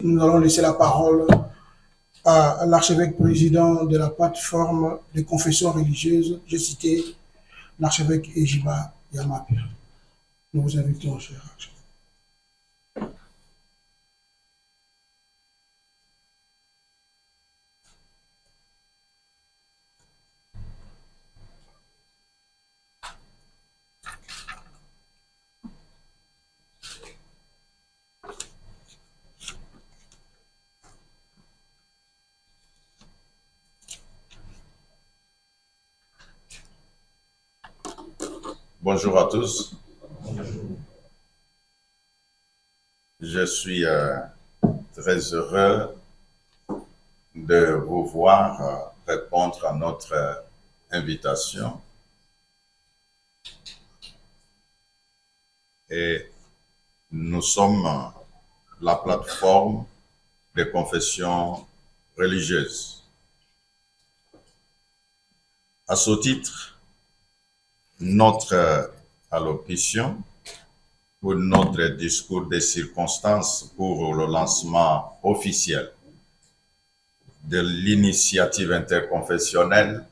Nous allons laisser la parole à l'archevêque président de la plateforme des confessions religieuses. J'ai cité l'archevêque Ejiba Yamapi. Nous vous invitons, cher archevêque. Bonjour à tous. Je suis très heureux de vous voir répondre à notre invitation. Et nous sommes la plateforme des confessions religieuses. À ce titre, notre allocution pour notre discours des circonstances pour le lancement officiel de l'initiative interconfessionnelle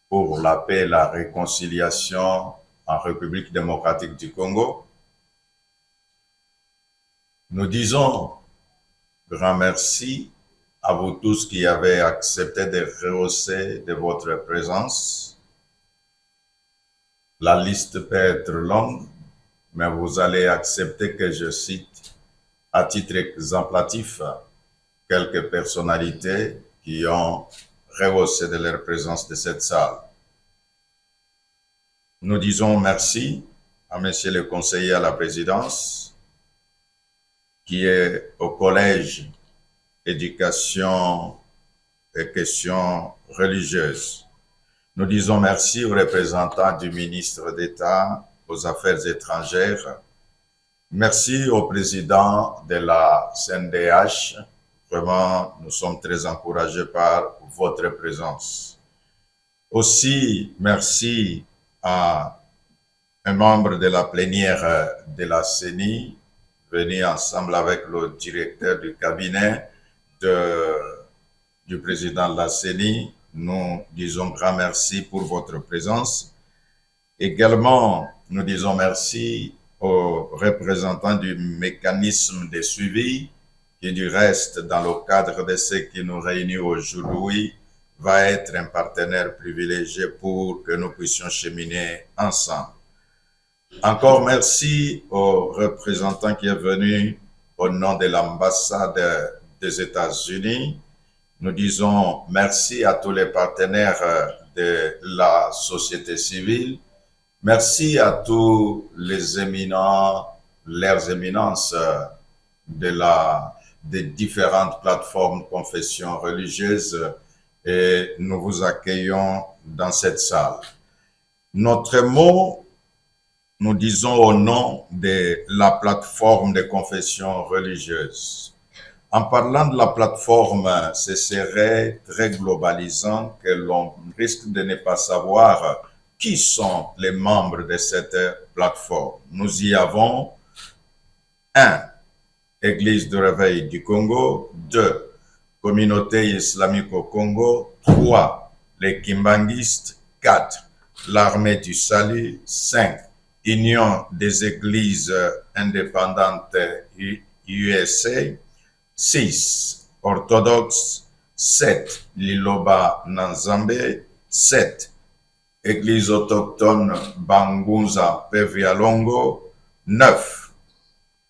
pour la paix et la réconciliation en République démocratique du Congo. Nous disons grand merci à vous tous qui avez accepté de rehausser de votre présence. La liste peut être longue, mais vous allez accepter que je cite à titre exemplatif quelques personnalités qui ont rehaussé de leur présence de cette salle. Nous disons merci à Monsieur le conseiller à la présidence, qui est au collège éducation et questions religieuses. Nous disons merci aux représentants du ministre d'État aux Affaires étrangères. Merci au président de la CNDH. Vraiment, nous sommes très encouragés par votre présence. Aussi, merci à un membre de la plénière de la CENI, venu ensemble avec le directeur du cabinet du président de la CENI. Nous disons grand merci pour votre présence. Également, nous disons merci aux représentants du mécanisme de suivi, qui du reste, dans le cadre de ce qui nous réunit aujourd'hui, va être un partenaire privilégié pour que nous puissions cheminer ensemble. Encore merci aux représentants qui est venu au nom de l'ambassade des États-Unis. Nous disons merci à tous les partenaires de la société civile. Merci à tous les éminents, leurs éminences des différentes plateformes confessions religieuses, et nous vous accueillons dans cette salle. Notre mot, nous disons au nom de la plateforme des confessions religieuses. En parlant de la plateforme, ce serait très globalisant que l'on risque de ne pas savoir qui sont les membres de cette plateforme. Nous y avons 1. Église de réveil du Congo, 2. Communauté islamique au Congo, 3. Les Kimbanguistes, 4. L'armée du salut, 5. Union des églises indépendantes USA, 6. Orthodoxe, 7. Liloba Nanzambe, 7. Église autochtone Bangunza Pevialongo, 9.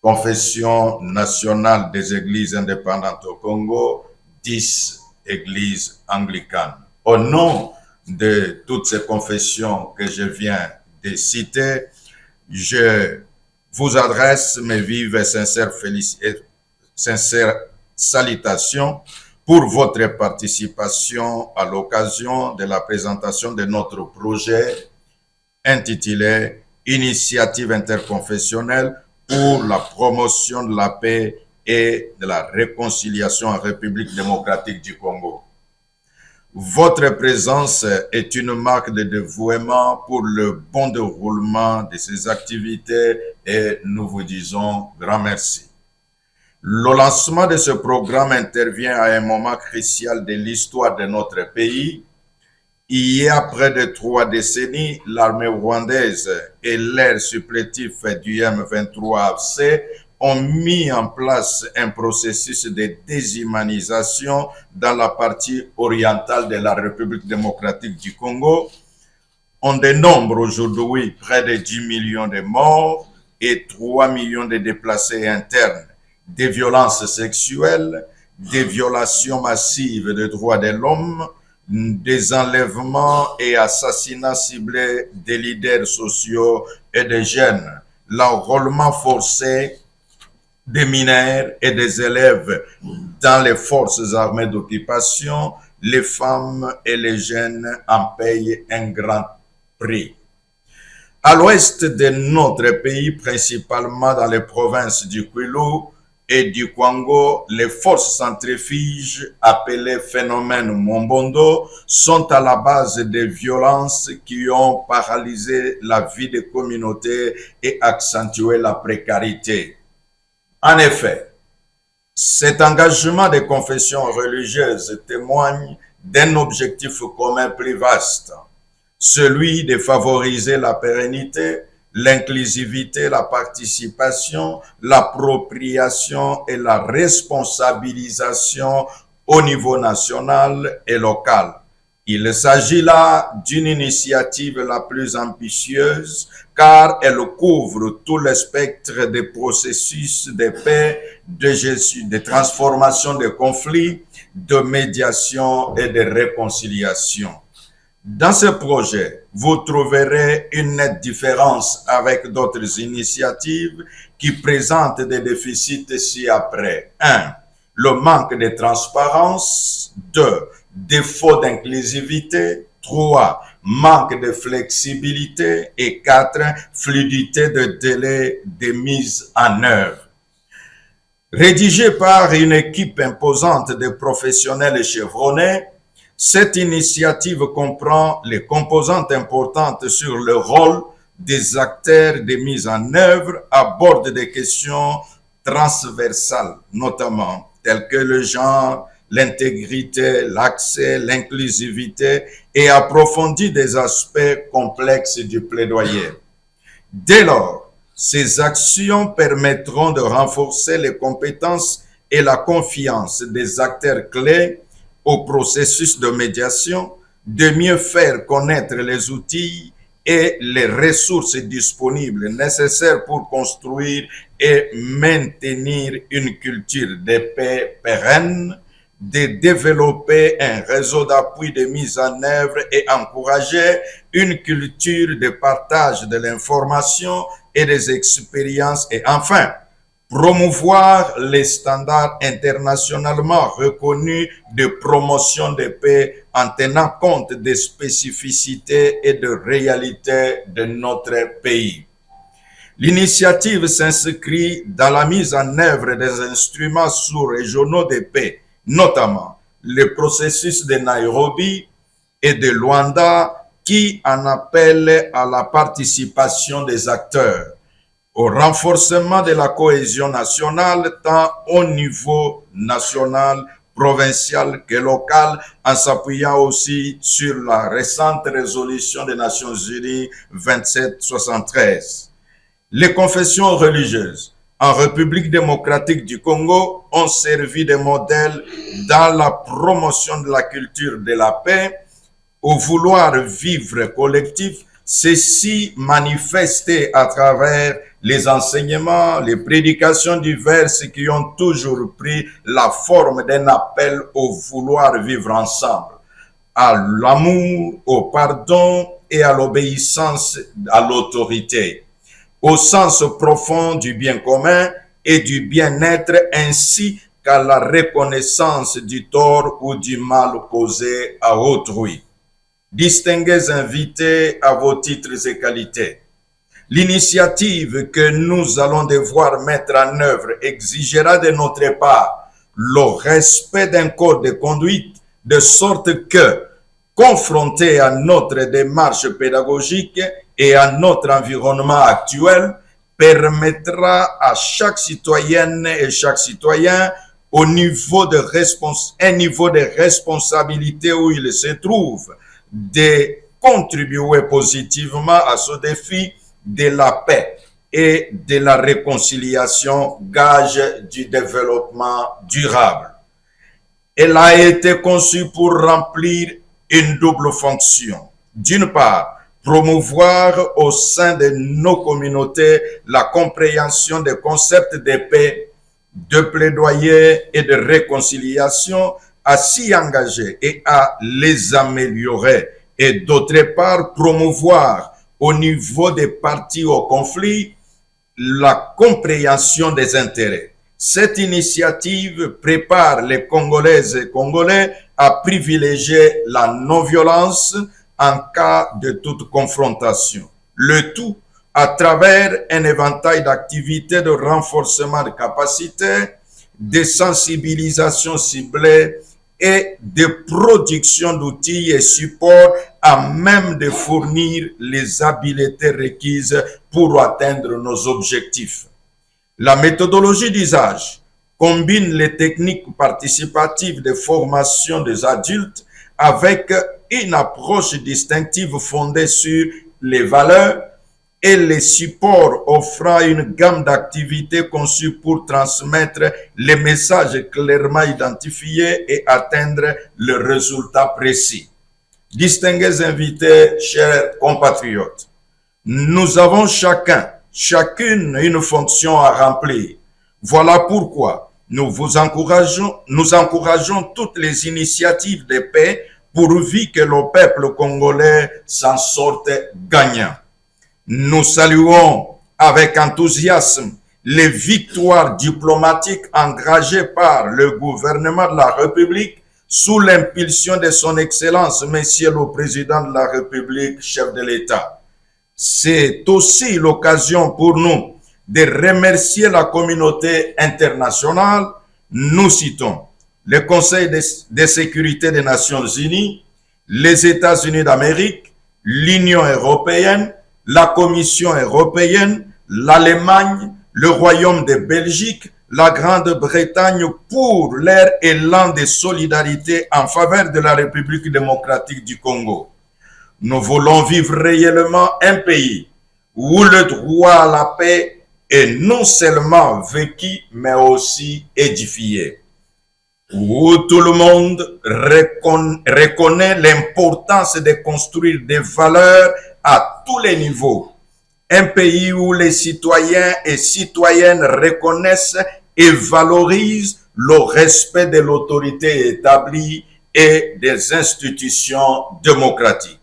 Confession nationale des églises indépendantes au Congo, 10. Église anglicane. Au nom de toutes ces confessions que je viens de citer, je vous adresse mes vives et sincères salutations pour votre participation à l'occasion de la présentation de notre projet intitulé « Initiative interconfessionnelle pour la promotion de la paix et de la réconciliation en République démocratique du Congo ». Votre présence est une marque de dévouement pour le bon déroulement de ces activités et nous vous disons grand merci. Le lancement de ce programme intervient à un moment crucial de l'histoire de notre pays. Il y a près de 3 décennies, l'armée rwandaise et l'air supplétif du M23 AFC ont mis en place un processus de déshumanisation dans la partie orientale de la République démocratique du Congo. On dénombre aujourd'hui près de 10 millions de morts et 3 millions de déplacés internes, des violences sexuelles, des violations massives des droits de l'homme, des enlèvements et assassinats ciblés des leaders sociaux et des jeunes, l'enrôlement forcé des mineurs et des élèves dans les forces armées d'occupation, les femmes et les jeunes en payent un grand prix. À l'ouest de notre pays, principalement dans les provinces du Kwilu et du Kwango, les forces centrifuges appelées phénomènes Mombondo sont à la base des violences qui ont paralysé la vie des communautés et accentué la précarité. En effet, cet engagement des confessions religieuses témoigne d'un objectif commun plus vaste, celui de favoriser la pérennité, l'inclusivité, la participation, l'appropriation et la responsabilisation au niveau national et local. Il s'agit là d'une initiative la plus ambitieuse car elle couvre tout le spectre des processus de paix, de transformation des conflits, de médiation et de réconciliation. Dans ce projet, vous trouverez une nette différence avec d'autres initiatives qui présentent des déficits ci-après. 1. Le manque de transparence. 2. Défaut d'inclusivité. 3. Manque de flexibilité. Et 4. Fluidité de délai de mise en œuvre. Rédigé par une équipe imposante de professionnels chevronnés, cette initiative comprend les composantes importantes sur le rôle des acteurs de mise en œuvre, aborde des questions transversales, notamment telles que le genre, l'intégrité, l'accès, l'inclusivité et approfondit des aspects complexes du plaidoyer. Dès lors, ces actions permettront de renforcer les compétences et la confiance des acteurs clés au processus de médiation, de mieux faire connaître les outils et les ressources disponibles nécessaires pour construire et maintenir une culture de paix pérenne, de développer un réseau d'appui de mise en œuvre et encourager une culture de partage de l'information et des expériences et enfin, promouvoir les standards internationalement reconnus de promotion de paix en tenant compte des spécificités et de réalités de notre pays. L'initiative s'inscrit dans la mise en œuvre des instruments sous-régionaux de paix, notamment le processus de Nairobi et de Luanda qui en appelle à la participation des acteurs, au renforcement de la cohésion nationale tant au niveau national, provincial que local, en s'appuyant aussi sur la récente résolution des Nations Unies 2773. Les confessions religieuses en République démocratique du Congo ont servi de modèle dans la promotion de la culture de la paix, au vouloir vivre collectif, ceci manifesté à travers les enseignements, les prédications diverses qui ont toujours pris la forme d'un appel au vouloir vivre ensemble, à l'amour, au pardon et à l'obéissance à l'autorité, au sens profond du bien commun et du bien-être ainsi qu'à la reconnaissance du tort ou du mal causé à autrui. Distingués invités à vos titres et qualités, l'initiative que nous allons devoir mettre en œuvre exigera de notre part le respect d'un code de conduite de sorte que, confrontés à notre démarche pédagogique et à notre environnement actuel, permettra à chaque citoyenne et chaque citoyen, au niveau de un niveau de responsabilité où il se trouve, de contribuer positivement à ce défi de la paix et de la réconciliation, gage du développement durable. Elle a été conçue pour remplir une double fonction. D'une part, promouvoir au sein de nos communautés la compréhension des concepts de paix, de plaidoyer et de réconciliation, à s'y engager et à les améliorer. Et d'autre part, promouvoir au niveau des parties au conflit la compréhension des intérêts. Cette initiative prépare les Congolaises et Congolais à privilégier la non-violence en cas de toute confrontation. Le tout à travers un éventail d'activités de renforcement de capacités, de sensibilisation ciblée et de production d'outils et supports à même de fournir les habiletés requises pour atteindre nos objectifs. La méthodologie d'usage combine les techniques participatives de formation des adultes avec une approche distinctive fondée sur les valeurs et les supports offrant une gamme d'activités conçues pour transmettre les messages clairement identifiés et atteindre le résultat précis. Distingués invités, chers compatriotes, nous avons chacune une fonction à remplir. Voilà pourquoi nous encourageons toutes les initiatives de paix pourvu que le peuple congolais s'en sorte gagnant. Nous saluons avec enthousiasme les victoires diplomatiques engagées par le gouvernement de la République sous l'impulsion de son Excellence, Monsieur le Président de la République, chef de l'État. C'est aussi l'occasion pour nous de remercier la communauté internationale. Nous citons le Conseil de sécurité des Nations Unies, les États-Unis d'Amérique, l'Union européenne, la Commission européenne, l'Allemagne, le Royaume de Belgique, la Grande-Bretagne pour leur élan de solidarité en faveur de la République démocratique du Congo. Nous voulons vivre réellement un pays où le droit à la paix est non seulement vécu, mais aussi édifié. Où tout le monde reconnaît l'importance de construire des valeurs à tous les niveaux. Un pays où les citoyens et citoyennes reconnaissent et valorisent le respect de l'autorité établie et des institutions démocratiques.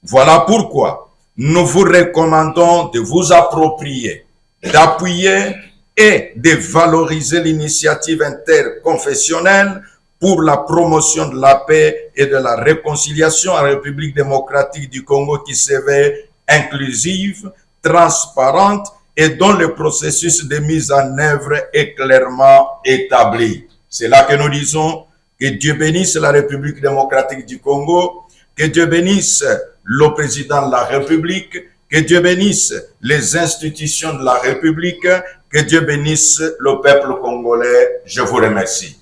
Voilà pourquoi nous vous recommandons de vous approprier, d'appuyer et de valoriser l'initiative interconfessionnelle pour la promotion de la paix et de la réconciliation en République démocratique du Congo qui se veut inclusive, transparente et dont le processus de mise en œuvre est clairement établi. C'est là que nous disons que Dieu bénisse la République démocratique du Congo, que Dieu bénisse le président de la République, que Dieu bénisse les institutions de la République, que Dieu bénisse le peuple congolais. Je vous remercie.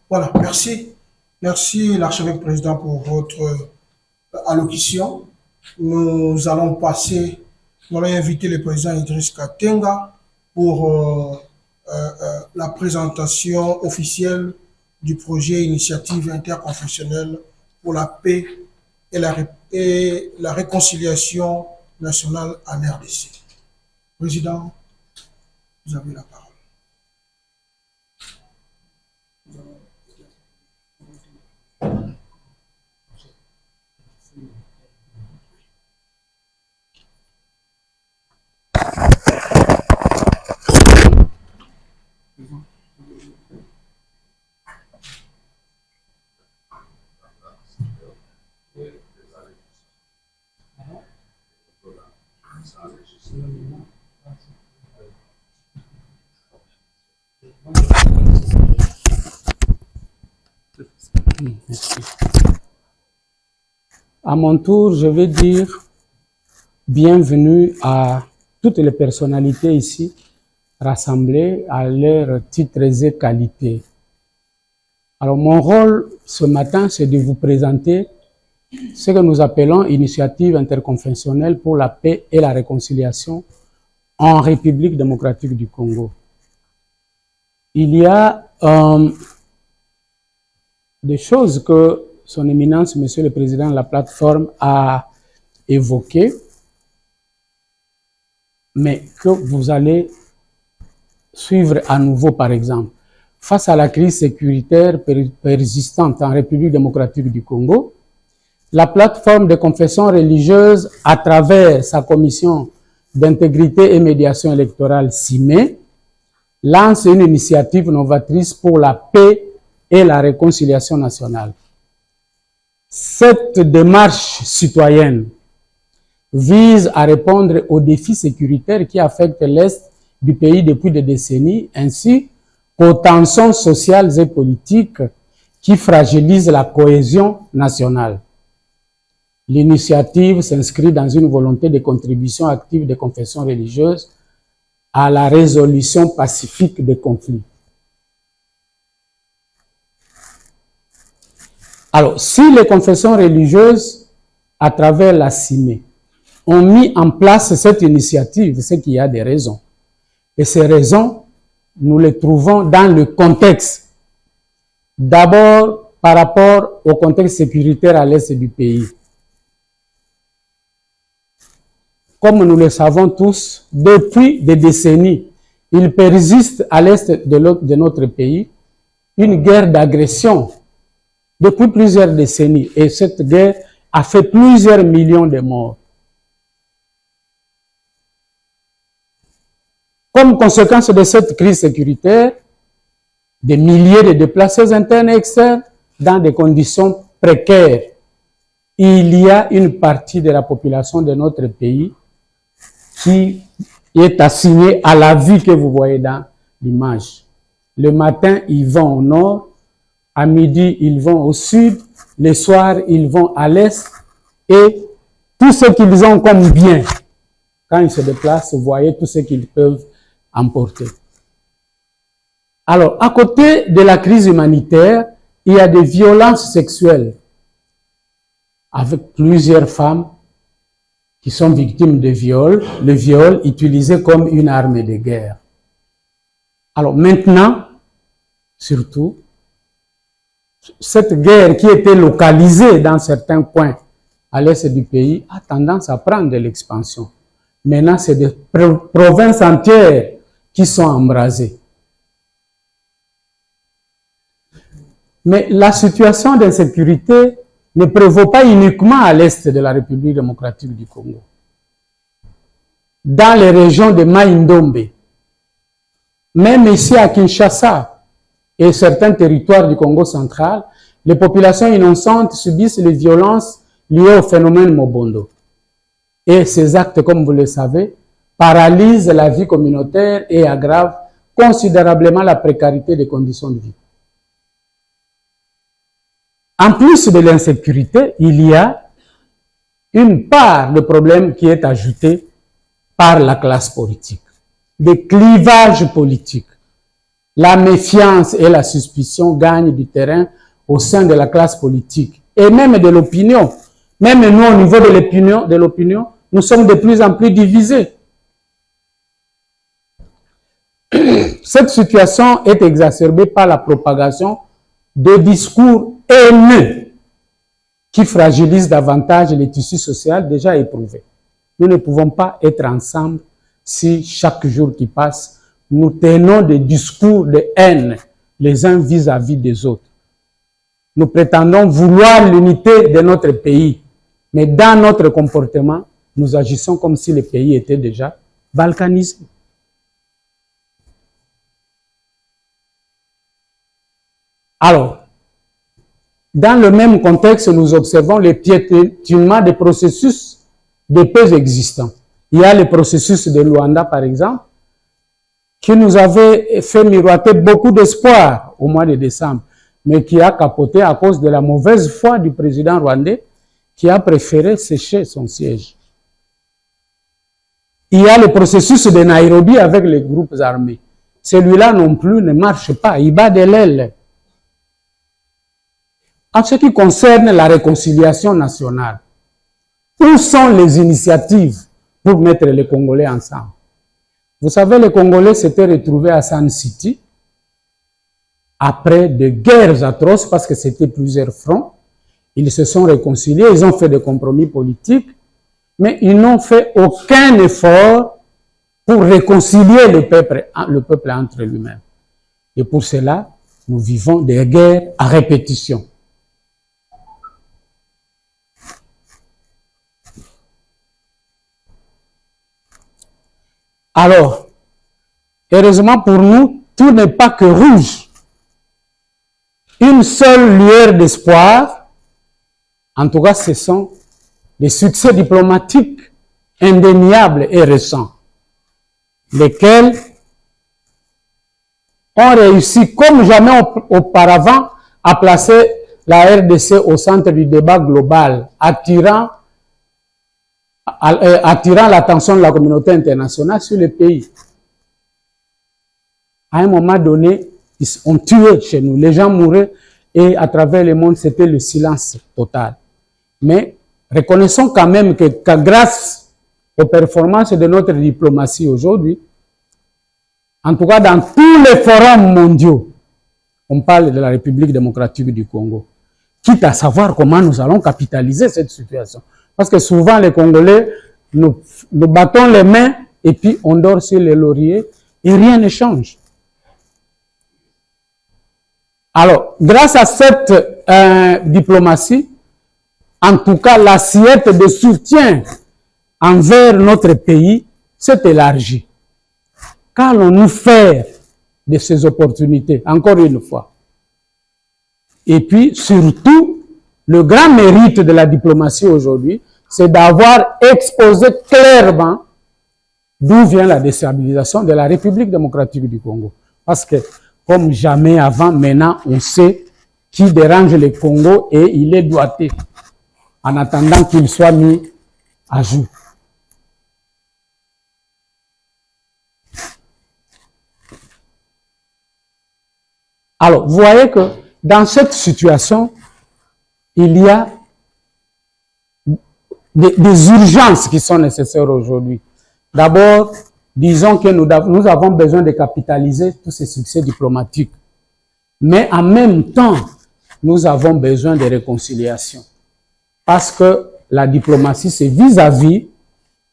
Voilà, merci. Merci l'archevêque président pour votre allocution. Nous allons inviter le président Idriss Katenga pour la présentation officielle du projet initiative interconfessionnelle pour la paix et la réconciliation nationale en RDC. Président, vous avez la parole. Merci. À mon tour, je vais dire bienvenue à toutes les personnalités ici rassemblées à leurs titres et qualités. Alors, mon rôle ce matin, c'est de vous présenter ce que nous appelons Initiative interconfessionnelle pour la paix et la réconciliation en République démocratique du Congo. Il y a des choses que son éminence, Monsieur le Président de la plateforme, a évoquées, mais que vous allez suivre à nouveau, par exemple. Face à la crise sécuritaire persistante en République démocratique du Congo, la plateforme de confession religieuse, à travers sa commission d'intégrité et médiation électorale CIME, lance une initiative novatrice pour la paix et la réconciliation nationale. Cette démarche citoyenne vise à répondre aux défis sécuritaires qui affectent l'Est du pays depuis des décennies, ainsi qu'aux tensions sociales et politiques qui fragilisent la cohésion nationale. L'initiative s'inscrit dans une volonté de contribution active des confessions religieuses à la résolution pacifique des conflits. Alors, si les confessions religieuses, à travers la CIME, ont mis en place cette initiative, c'est qu'il y a des raisons. Et ces raisons, nous les trouvons dans le contexte. D'abord, par rapport au contexte sécuritaire à l'est du pays. Comme nous le savons tous, depuis des décennies, il persiste à l'est de notre pays une guerre d'agression depuis plusieurs décennies. Et cette guerre a fait plusieurs millions de morts. Comme conséquence de cette crise sécuritaire, des milliers de déplacés internes et externes dans des conditions précaires. Il y a une partie de la population de notre pays qui est assignée à la vie que vous voyez dans l'image. Le matin, ils vont au nord, à midi, ils vont au sud, le soir, ils vont à l'est, et tout ce qu'ils ont comme bien, quand ils se déplacent, vous voyez tout ce qu'ils peuvent emporter. Alors, à côté de la crise humanitaire, il y a des violences sexuelles avec plusieurs femmes qui sont victimes de viol, le viol utilisé comme une arme de guerre. Alors maintenant, surtout, cette guerre qui était localisée dans certains coins à l'est du pays a tendance à prendre de l'expansion. Maintenant, c'est des provinces entières qui sont embrasées. Mais la situation d'insécurité ne prévaut pas uniquement à l'est de la République démocratique du Congo. Dans les régions de Mai-Ndombe, même ici à Kinshasa et certains territoires du Congo central, les populations innocentes subissent les violences liées au phénomène Mobondo. Et ces actes, comme vous le savez, paralysent la vie communautaire et aggravent considérablement la précarité des conditions de vie. En plus de l'insécurité, il y a une part de problème qui est ajoutée par la classe politique. Des clivages politiques. La méfiance et la suspicion gagnent du terrain au sein de la classe politique et même de l'opinion. Même nous, au niveau de l'opinion, nous sommes de plus en plus divisés. Cette situation est exacerbée par la propagation de discours haineux qui fragilisent davantage les tissus sociaux déjà éprouvés. Nous ne pouvons pas être ensemble si chaque jour qui passe, nous tenons des discours de haine les uns vis-à-vis des autres. Nous prétendons vouloir l'unité de notre pays, mais dans notre comportement, nous agissons comme si le pays était déjà balkanisé. Alors, dans le même contexte, nous observons le piétinement des processus de paix existants. Il y a le processus de Luanda, par exemple, qui nous avait fait miroiter beaucoup d'espoir au mois de décembre. mais qui a capoté à cause de la mauvaise foi du président rwandais qui a préféré sécher son siège. Il y a le processus de Nairobi avec les groupes armés. Celui-là non plus ne marche pas, il bat de l'aile. En ce qui concerne la réconciliation nationale, où sont les initiatives pour mettre les Congolais ensemble? Vous savez, les Congolais s'étaient retrouvés à Sun City après de guerres atroces parce que c'était plusieurs fronts. Ils se sont réconciliés, ils ont fait des compromis politiques, mais ils n'ont fait aucun effort pour réconcilier le peuple entre lui-même. Et pour cela, nous vivons des guerres à répétition. Alors, heureusement pour nous, tout n'est pas que rouge. Une seule lueur d'espoir, en tout cas, ce sont les succès diplomatiques indéniables et récents, lesquels ont réussi comme jamais auparavant à placer la RDC au centre du débat global, attirant l'attention de la communauté internationale sur le pays. À un moment donné, ils ont tué chez nous, les gens mouraient et à travers le monde, c'était le silence total. Mais reconnaissons quand même que grâce aux performances de notre diplomatie aujourd'hui, en tout cas dans tous les forums mondiaux, on parle de la République démocratique du Congo, quitte à savoir comment nous allons capitaliser cette situation. Parce que souvent les Congolais, nous battons les mains et puis on dort sur les lauriers et rien ne change. Alors, grâce à cette diplomatie, en tout cas, l'assiette de soutien envers notre pays s'est élargie. Qu'allons-nous faire de ces opportunités, encore une fois? Et puis, surtout, le grand mérite de la diplomatie aujourd'hui, c'est d'avoir exposé clairement d'où vient la déstabilisation de la République démocratique du Congo. Parce que, comme jamais avant, maintenant, on sait qui dérange le Congo et il est doigté en attendant qu'il soit mis à jour. Alors, vous voyez que dans cette situation, il y a des urgences qui sont nécessaires aujourd'hui. D'abord, disons que nous avons besoin de capitaliser tous ces succès diplomatiques. Mais en même temps, nous avons besoin de réconciliation. Parce que la diplomatie, c'est vis-à-vis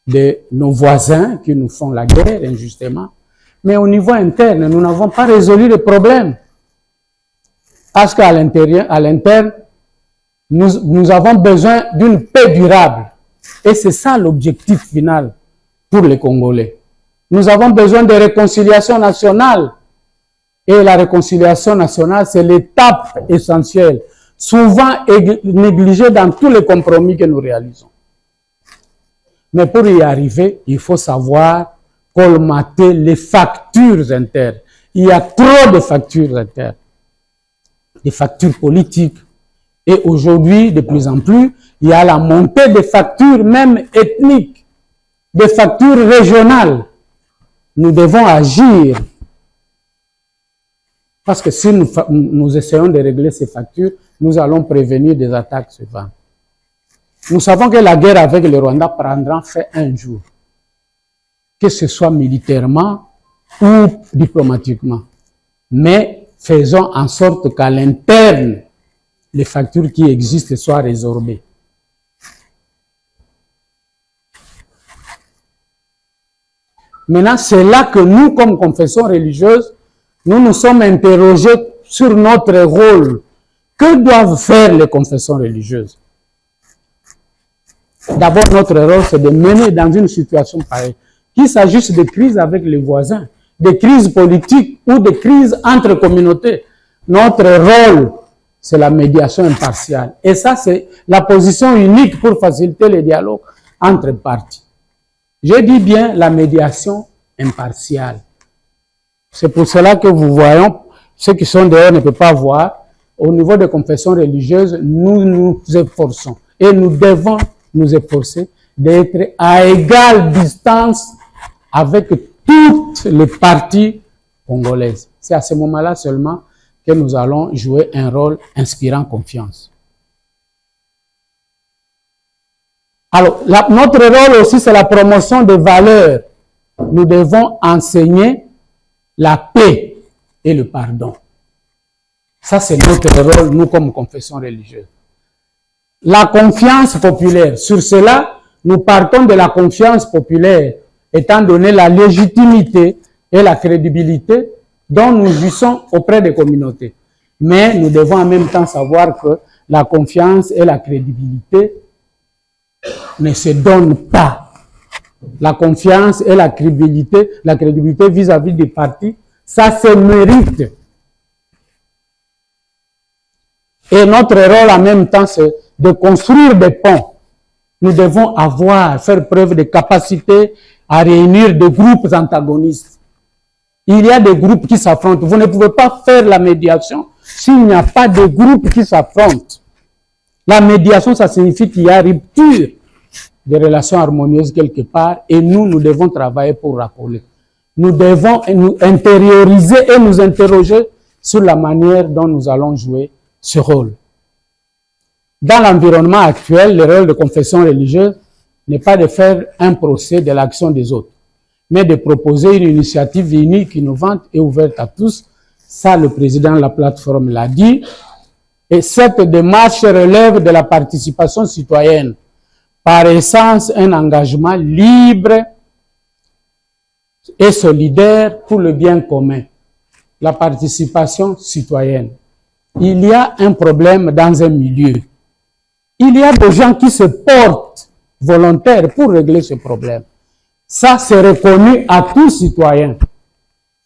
de nos voisins qui nous font la guerre injustement. Mais au niveau interne, nous n'avons pas résolu les problèmes. Parce qu'à l'interne, nous avons besoin d'une paix durable. Et c'est ça l'objectif final pour les Congolais. Nous avons besoin de réconciliation nationale. Et la réconciliation nationale, c'est l'étape essentielle, souvent négligée dans tous les compromis que nous réalisons. Mais pour y arriver, il faut savoir colmater les factures internes. Il y a trop de factures internes. Des factures politiques. Et aujourd'hui, de plus en plus, il y a la montée des factures même ethniques, des factures régionales. Nous devons agir. Parce que si nous essayons de régler ces factures, nous allons prévenir des attaques suivantes. Nous savons que la guerre avec le Rwanda prendra fin un jour. Que ce soit militairement ou diplomatiquement. Mais faisons en sorte qu'à l'interne, les factures qui existent soient résorbées. Maintenant, c'est là que nous, comme confession religieuse, nous nous sommes interrogés sur notre rôle. Que doivent faire les confessions religieuses? D'abord, notre rôle, c'est de mener dans une situation pareille. Qu'il s'agisse de crises avec les voisins, de crises politiques ou de crises entre communautés. Notre rôle, c'est la médiation impartiale. Et ça, c'est la position unique pour faciliter le dialogue entre parties. Je dis bien la médiation impartiale. C'est pour cela que vous voyez, ceux qui sont dehors ne peuvent pas voir, au niveau des confessions religieuses, nous nous efforçons et nous devons nous efforcer d'être à égale distance avec toutes les parties congolaises. C'est à ce moment-là seulement que nous allons jouer un rôle inspirant confiance. Alors, notre rôle aussi, c'est la promotion des valeurs. Nous devons enseigner la paix et le pardon. Ça, c'est notre rôle, nous, comme confession religieuse. La confiance populaire. Sur cela, nous partons de la confiance populaire, étant donné la légitimité et la crédibilité dont nous jouissons auprès des communautés. Mais nous devons en même temps savoir que la confiance et la crédibilité ne se donnent pas. La confiance et la crédibilité vis-à-vis des partis, ça se mérite. Et notre rôle en même temps, c'est de construire des ponts. Nous devons faire preuve de capacité à réunir des groupes antagonistes. Il y a des groupes qui s'affrontent. Vous ne pouvez pas faire la médiation s'il n'y a pas de groupes qui s'affrontent. La médiation, ça signifie qu'il y a rupture des relations harmonieuses quelque part et nous devons travailler pour raccoler. Nous devons nous intérioriser et nous interroger sur la manière dont nous allons jouer ce rôle. Dans l'environnement actuel, le rôle de confession religieuse n'est pas de faire un procès de l'action des autres, mais de proposer une initiative unique, innovante et ouverte à tous. Ça, le président de la plateforme l'a dit. Et cette démarche relève de la participation citoyenne. Par essence, un engagement libre et solidaire pour le bien commun. La participation citoyenne. Il y a un problème dans un milieu. Il y a des gens qui se portent volontaires pour régler ce problème. Ça, c'est reconnu à tout citoyen.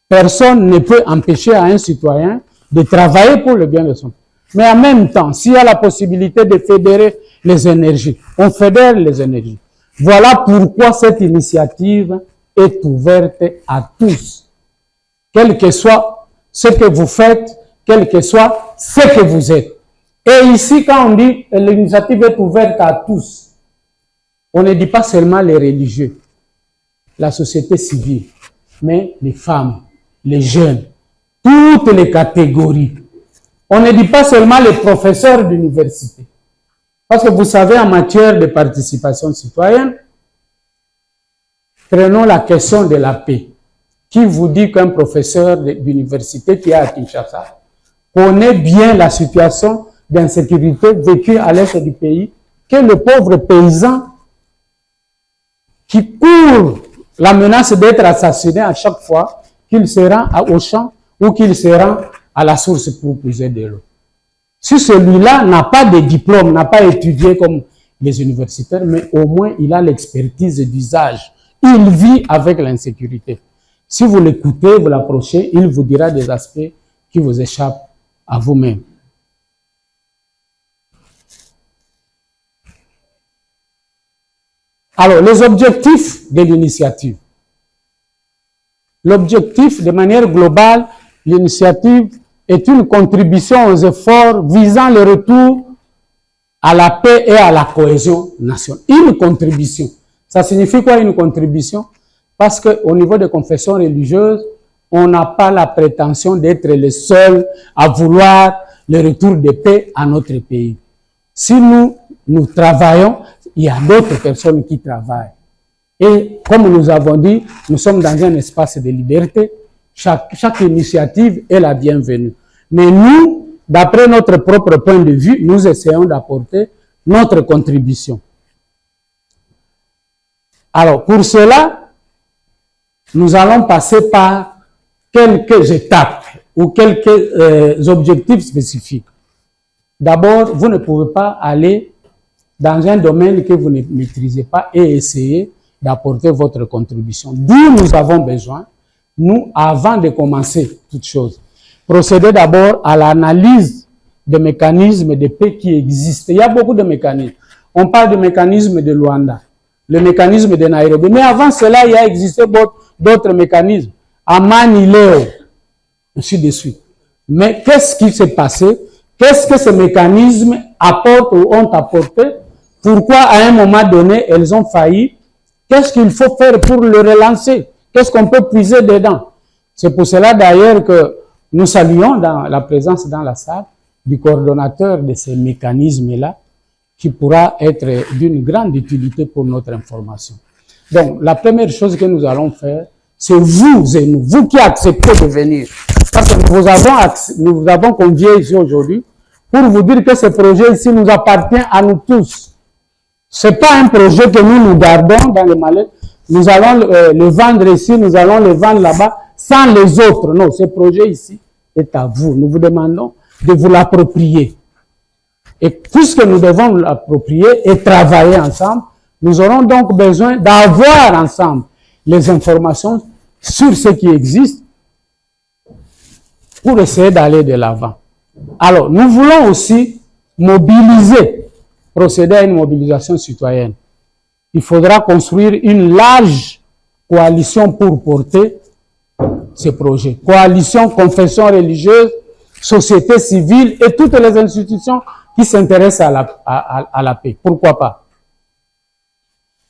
Personne ne peut empêcher à un citoyen de travailler pour le bien de son. Mais en même temps, s'il y a la possibilité de fédérer les énergies, on fédère les énergies. Voilà pourquoi cette initiative est ouverte à tous. Quel que soit ce que vous faites, quel que soit ce que vous êtes. Et ici, quand on dit l'initiative est ouverte à tous, on ne dit pas seulement les religieux, la société civile, mais les femmes, les jeunes, toutes les catégories. On ne dit pas seulement les professeurs d'université. Parce que vous savez, en matière de participation citoyenne, prenons la question de la paix. Qui vous dit qu'un professeur d'université qui est à Kinshasa connaît bien la situation d'insécurité vécue à l'est du pays, que le pauvre paysan qui court la menace d'être assassiné à chaque fois qu'il se rend au champ ou qu'il se rend à la source pour puiser de l'eau. Si celui-là n'a pas de diplôme, n'a pas étudié comme les universitaires, mais au moins il a l'expertise d'usage. Il vit avec l'insécurité. Si vous l'écoutez, vous l'approchez, il vous dira des aspects qui vous échappent à vous-même. Alors, les objectifs de l'initiative. L'objectif, de manière globale, l'initiative est une contribution aux efforts visant le retour à la paix et à la cohésion nationale. Une contribution. Ça signifie quoi une contribution? Parce qu'au niveau des confessions religieuses, on n'a pas la prétention d'être les seuls à vouloir le retour de paix à notre pays. Si nous travaillons, il y a d'autres personnes qui travaillent. Et comme nous avons dit, nous sommes dans un espace de liberté. Chaque initiative est la bienvenue. Mais nous, d'après notre propre point de vue, nous essayons d'apporter notre contribution. Alors, pour cela, nous allons passer par quelques étapes ou quelques objectifs spécifiques. D'abord, vous ne pouvez pas aller dans un domaine que vous ne maîtrisez pas et essayer d'apporter votre contribution. D'où nous avons besoin, nous, avant de commencer toute chose, procéder d'abord à l'analyse des mécanismes de paix qui existent. Il y a beaucoup de mécanismes. On parle du mécanisme de Luanda, le mécanisme de Nairobi. Mais avant cela, il y a existé d'autres mécanismes. Amani Leo, ainsi de suite. Mais qu'est-ce qui s'est passé Qu'est-ce que ces mécanismes apportent ou ont apporté? Pourquoi à un moment donné, elles ont failli? Qu'est-ce qu'il faut faire pour le relancer? Qu'est-ce qu'on peut puiser dedans? C'est pour cela d'ailleurs que nous saluons dans la présence dans la salle du coordonnateur de ces mécanismes-là, qui pourra être d'une grande utilité pour notre information. Donc, la première chose que nous allons faire, c'est vous et nous, vous qui acceptez de venir. Parce que nous vous avons convié ici aujourd'hui pour vous dire que ce projet ici nous appartient à nous tous. C'est pas un projet que nous gardons dans les mallettes. Nous allons le vendre ici, nous allons le vendre là-bas, sans les autres. Non, ce projet ici est à vous. Nous vous demandons de vous l'approprier. Et puisque nous devons l'approprier et travailler ensemble, nous aurons donc besoin d'avoir ensemble les informations sur ce qui existe pour essayer d'aller de l'avant. Alors, nous voulons aussi mobiliser, procéder à une mobilisation citoyenne. Il faudra construire une large coalition pour porter ces projets. Coalition, confession religieuse, société civile et toutes les institutions qui s'intéressent à la paix. Pourquoi pas?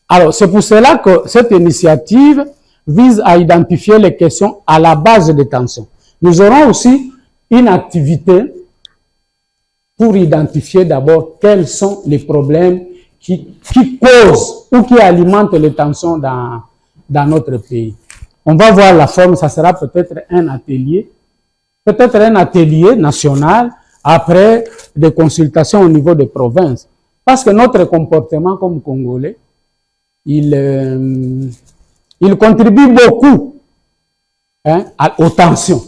Alors, c'est pour cela que cette initiative vise à identifier les questions à la base des tensions. Nous aurons aussi une activité pour identifier d'abord quels sont les problèmes qui causent ou qui alimentent les tensions dans notre pays. On va voir la forme, ça sera peut-être un atelier national, après des consultations au niveau des provinces. Parce que notre comportement comme Congolais, il contribue beaucoup aux tensions.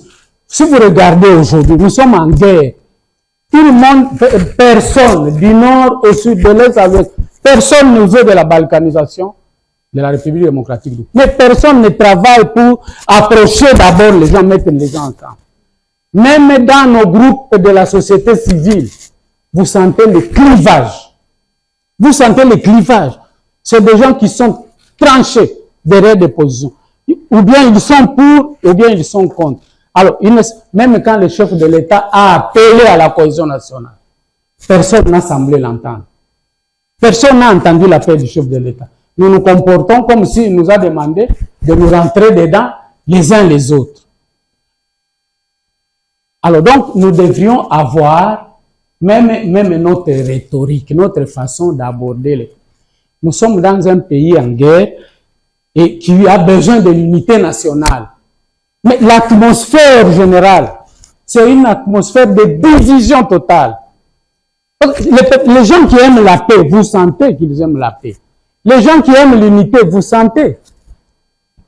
Si vous regardez aujourd'hui, nous sommes en guerre. Tout le monde, personne, du nord au sud, de l'est à l'ouest, personne ne veut de la balkanisation de la République démocratique du Congo. Mais personne ne travaille pour approcher d'abord les gens, mettre les gens ensemble. Même dans nos groupes de la société civile, vous sentez le clivage. Vous sentez le clivage. C'est des gens qui sont tranchés derrière des positions. Ou bien ils sont pour, ou bien ils sont contre. Alors, même quand le chef de l'État a appelé à la cohésion nationale, personne n'a semblé l'entendre. Personne n'a entendu l'appel du chef de l'État. Nous nous comportons comme s'il nous a demandé de nous rentrer dedans les uns les autres. Alors donc, nous devrions avoir même notre rhétorique, notre façon d'aborder les... Nous sommes dans un pays en guerre et qui a besoin de l'unité nationale. Mais l'atmosphère générale, c'est une atmosphère de division totale. Les gens qui aiment la paix, vous sentez qu'ils aiment la paix. Les gens qui aiment l'unité, vous sentez.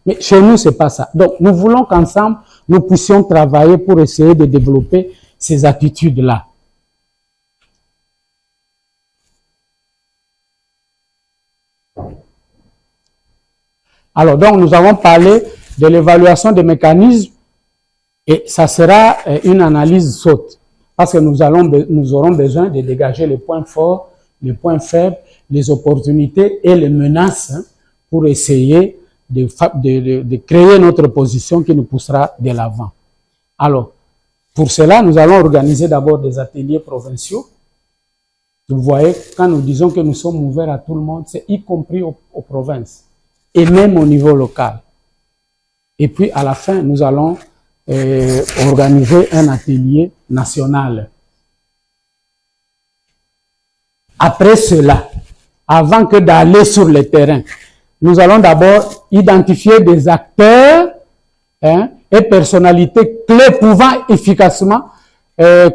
Mais chez nous, c'est pas ça. Donc, nous voulons qu'ensemble, nous puissions travailler pour essayer de développer ces attitudes-là. Alors, donc, nous avons parlé de l'évaluation des mécanismes et ça sera une analyse saute. Parce que nous aurons besoin de dégager les points forts, les points faibles, les opportunités et les menaces pour essayer de créer notre position qui nous poussera de l'avant. Alors, pour cela, nous allons organiser d'abord des ateliers provinciaux. Vous voyez, quand nous disons que nous sommes ouverts à tout le monde, c'est y compris aux provinces et même au niveau local. Et puis, à la fin, nous allons organiser un atelier national. Après cela, avant que d'aller sur le terrain, nous allons d'abord identifier des acteurs et personnalités clés pouvant efficacement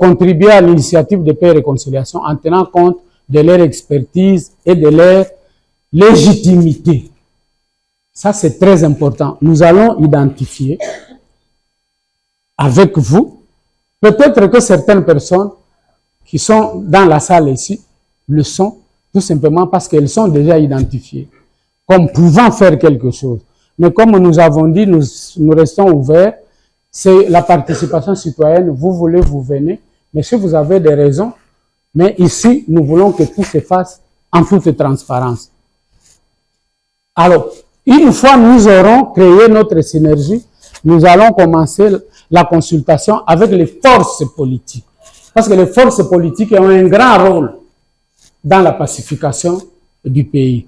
contribuer à l'initiative de paix et réconciliation en tenant compte de leur expertise et de leur légitimité. Ça, c'est très important. Nous allons identifier avec vous, peut-être que certaines personnes qui sont dans la salle ici le sont tout simplement parce qu'elles sont déjà identifiées comme pouvant faire quelque chose. Mais comme nous avons dit, nous restons ouverts. C'est la participation citoyenne. Vous voulez, vous venez. Mais si vous avez des raisons, mais ici, nous voulons que tout se fasse en toute transparence. Alors, une fois nous aurons créé notre synergie, nous allons commencer la consultation avec les forces politiques. Parce que les forces politiques ont un grand rôle dans la pacification du pays.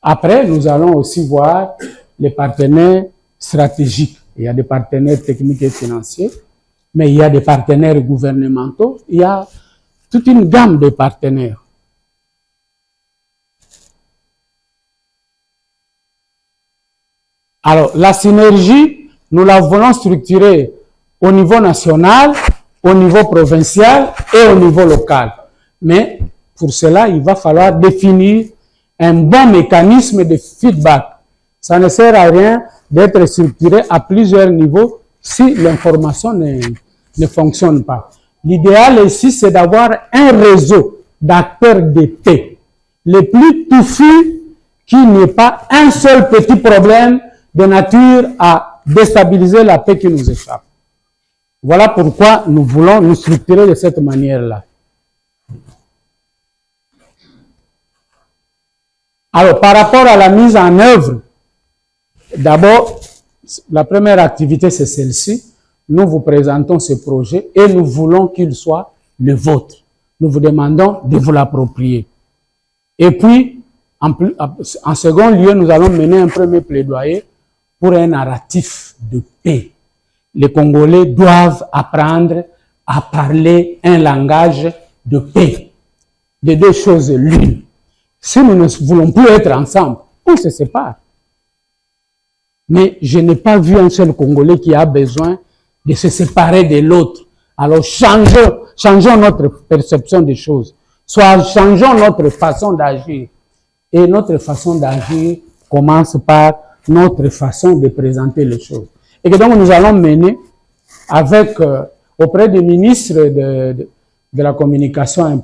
Après, nous allons aussi voir les partenaires stratégiques. Il y a des partenaires techniques et financiers, mais il y a des partenaires gouvernementaux, il y a toute une gamme de partenaires. Alors, la synergie, nous la voulons structurer au niveau national, au niveau provincial et au niveau local. Mais pour cela, il va falloir définir un bon mécanisme de feedback. Ça ne sert à rien d'être structuré à plusieurs niveaux si l'information ne fonctionne pas. L'idéal ici, c'est d'avoir un réseau d'acteurs de paix, les plus touffus, qu'il n'y ait pas un seul petit problème de nature à déstabiliser la paix qui nous échappe. Voilà pourquoi nous voulons nous structurer de cette manière-là. Alors, par rapport à la mise en œuvre, d'abord, la première activité, c'est celle-ci. Nous vous présentons ce projet et nous voulons qu'il soit le vôtre. Nous vous demandons de vous l'approprier. Et puis, en second lieu, nous allons mener un premier plaidoyer pour un narratif de paix. Les Congolais doivent apprendre à parler un langage de paix. De deux choses l'une. Si nous ne voulons plus être ensemble, on se sépare. Mais je n'ai pas vu un seul Congolais qui a besoin de se séparer de l'autre. Alors changeons notre perception des choses. Soit changeons notre façon d'agir. Et notre façon d'agir commence par notre façon de présenter les choses. Et que donc nous allons mener avec, auprès du ministre de la communication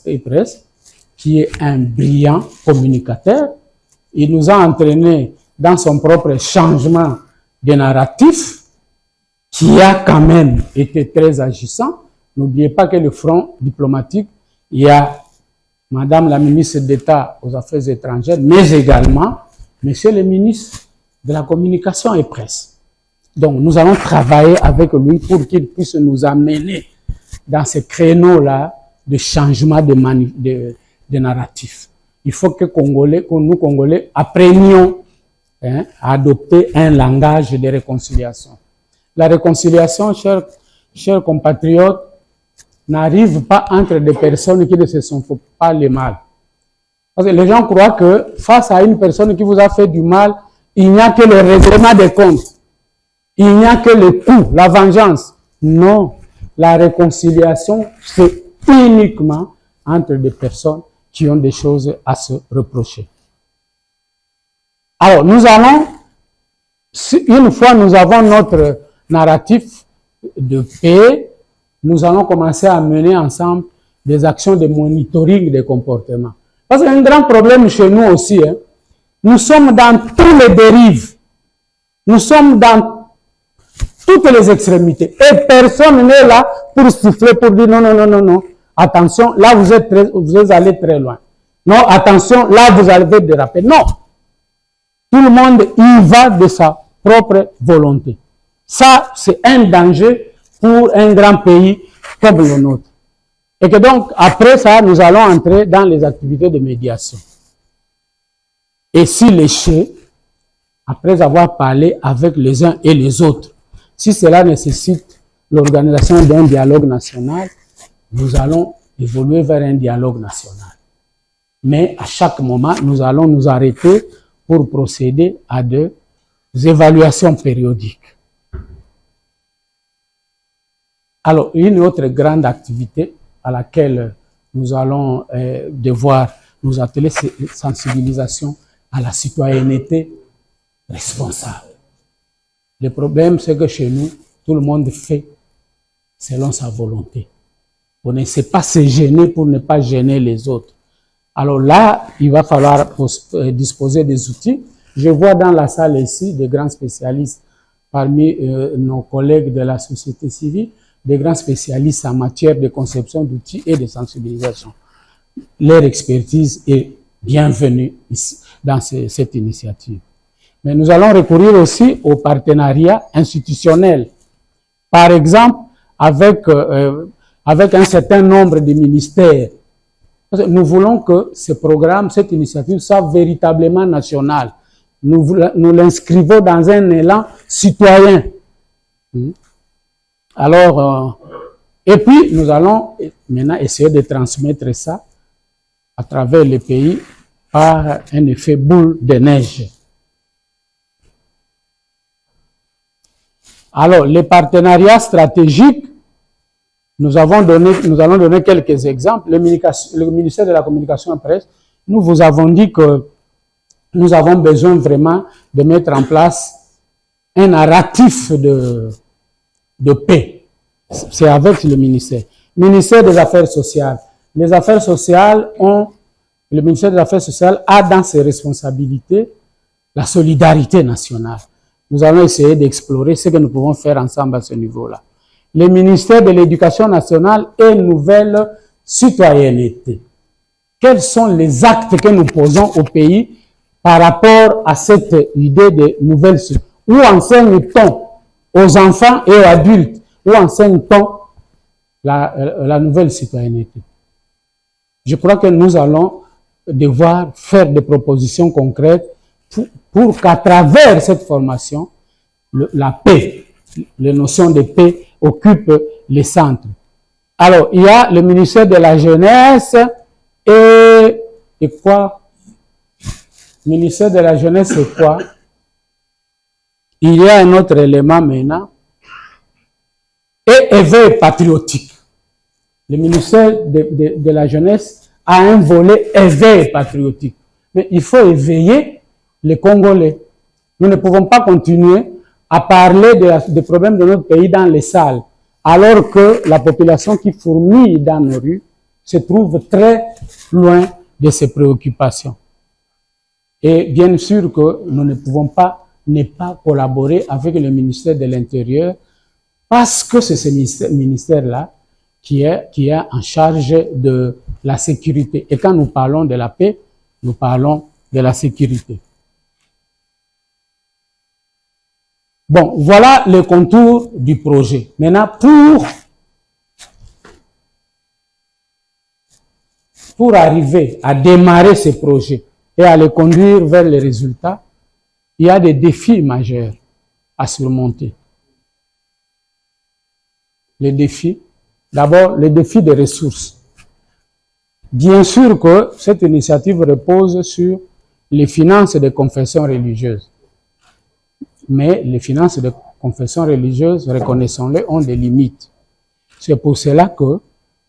et presse, qui est un brillant communicateur. Il nous a entraînés dans son propre changement de narratif, qui a quand même été très agissant. N'oubliez pas que le front diplomatique, il y a Madame la ministre d'État aux Affaires étrangères, mais également Monsieur le ministre de la Communication et Presse. Donc, nous allons travailler avec lui pour qu'il puisse nous amener dans ce créneau-là de changement de narratif. Il faut que nous, Congolais, apprenions à adopter un langage de réconciliation. La réconciliation, chers compatriotes, n'arrive pas entre des personnes qui ne se sont fait pas le mal. Parce que les gens croient que face à une personne qui vous a fait du mal, il n'y a que le règlement des comptes. Il n'y a que le coup, la vengeance. Non. La réconciliation, c'est uniquement entre des personnes qui ont des choses à se reprocher. Alors, nous allons, une fois nous avons notre narratif de paix, nous allons commencer à mener ensemble des actions de monitoring des comportements. Parce qu'il y a un grand problème chez nous aussi. Nous sommes dans tous les dérives. Nous sommes dans toutes les extrémités. Et personne n'est là pour siffler, pour dire non, non, non, non, non. Attention, là vous êtes allé très loin. Non, attention, là vous allez déraper. Non. Tout le monde y va de sa propre volonté. Ça, c'est un danger pour un grand pays comme le nôtre. Et que donc, après ça, nous allons entrer dans les activités de médiation. Et s'il échoue, après avoir parlé avec les uns et les autres, si cela nécessite l'organisation d'un dialogue national, nous allons évoluer vers un dialogue national. Mais à chaque moment, nous allons nous arrêter pour procéder à des évaluations périodiques. Alors, une autre grande activité à laquelle nous allons devoir nous atteler, c'est la sensibilisation à la citoyenneté responsable. Le problème, c'est que chez nous, tout le monde fait selon sa volonté. On ne sait pas se gêner pour ne pas gêner les autres. Alors là, il va falloir disposer des outils. Je vois dans la salle ici des grands spécialistes parmi nos collègues de la société civile, des grands spécialistes en matière de conception d'outils et de sensibilisation. Leur expertise est bienvenue ici, dans cette initiative. Mais nous allons recourir aussi aux partenariats institutionnels. Par exemple, avec avec un certain nombre de ministères. Parce que nous voulons que ce programme, cette initiative soit véritablement nationale. Nous l'inscrivons dans un élan citoyen. Alors, et puis nous allons maintenant essayer de transmettre ça à travers le pays par un effet boule de neige. Alors, les partenariats stratégiques, nous allons donner quelques exemples. Le ministère de la Communication et Presse, nous vous avons dit que nous avons besoin vraiment de mettre en place un narratif de paix. C'est avec le ministère. Ministère des Affaires sociales. Les affaires sociales le ministère des Affaires sociales a dans ses responsabilités la solidarité nationale. Nous allons essayer d'explorer ce que nous pouvons faire ensemble à ce niveau-là. Le ministère de l'Éducation nationale et nouvelle citoyenneté. Quels sont les actes que nous posons au pays par rapport à cette idée de nouvelle citoyenneté? Où enseigne-t-on aux enfants et aux adultes? Où enseigne-t-on la nouvelle citoyenneté? Je crois que nous allons devoir faire des propositions concrètes pour qu'à travers cette formation, la paix, les notions de paix occupent les centres. Alors, il y a le ministère de la Jeunesse et quoi? Le ministère de la Jeunesse, c'est quoi? Il y a un autre élément maintenant, et éveil patriotique. Le ministère de la Jeunesse a un volet éveil patriotique. Mais il faut éveiller les Congolais. Nous ne pouvons pas continuer à parler des problèmes de notre pays dans les salles, alors que la population qui fourmille dans nos rues se trouve très loin de ces préoccupations. Et bien sûr que nous ne pouvons pas ne pas collaborer avec le ministère de l'Intérieur, parce que c'est ce ministère-là qui est en charge de la sécurité. Et quand nous parlons de la paix, nous parlons de la sécurité. Bon, voilà le contour du projet. Maintenant, pour arriver à démarrer ce projet et à le conduire vers les résultats, il y a des défis majeurs à surmonter. Les défis, d'abord, le défi des ressources. Bien sûr que cette initiative repose sur les finances des confessions religieuses. Mais les finances des confessions religieuses, reconnaissons-les, ont des limites. C'est pour cela que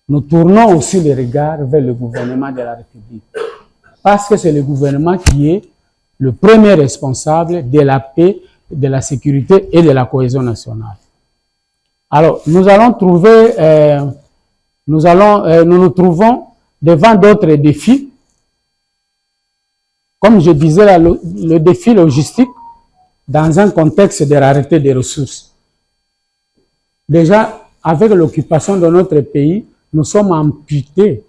nous tournons aussi les regards vers le gouvernement de la République. Parce que c'est le gouvernement qui est le premier responsable de la paix, de la sécurité et de la cohésion nationale. Alors, nous nous trouvons devant d'autres défis. Comme je disais, le défi logistique dans un contexte de rareté des ressources. Déjà, avec l'occupation de notre pays, nous sommes amputés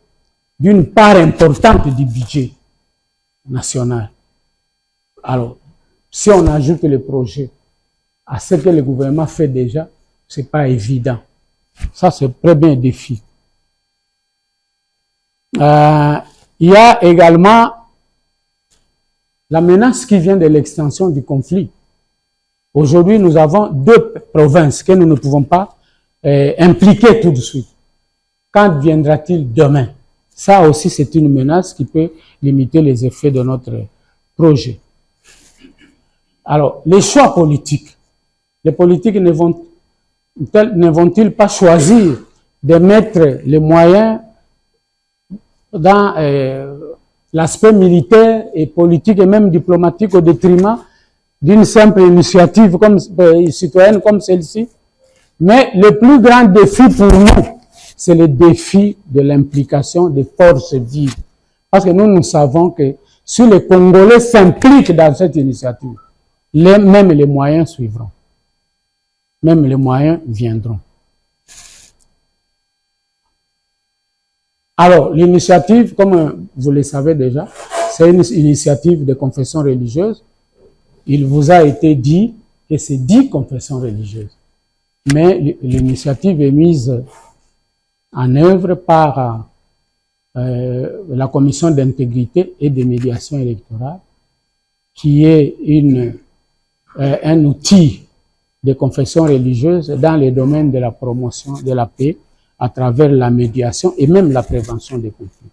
d'une part importante du budget national. Alors, si on ajoute le projet à ce que le gouvernement fait déjà, c'est pas évident. Ça, c'est très bien un défi. Il y a également la menace qui vient de l'extension du conflit. Aujourd'hui, nous avons 2 provinces que nous ne pouvons pas impliquer tout de suite. Quand viendra-t-il demain? Ça aussi, c'est une menace qui peut limiter les effets de notre projet. Alors, les choix politiques. Les politiques ne vont-ils pas choisir de mettre les moyens dans l'aspect militaire et politique et même diplomatique au détriment d'une simple initiative citoyenne comme celle-ci? Mais le plus grand défi pour nous, c'est le défi de l'implication des forces vives. Parce que nous savons que si les Congolais s'impliquent dans cette initiative, même les moyens suivront. Même les moyens viendront. Alors, l'initiative, comme vous le savez déjà, c'est une initiative de confession religieuse. Il vous a été dit que c'est 10 confessions religieuses. Mais l'initiative est mise en œuvre par la Commission d'intégrité et de médiation électorale, qui est un outil de confession religieuse dans les domaines de la promotion de la paix à travers la médiation et même la prévention des conflits.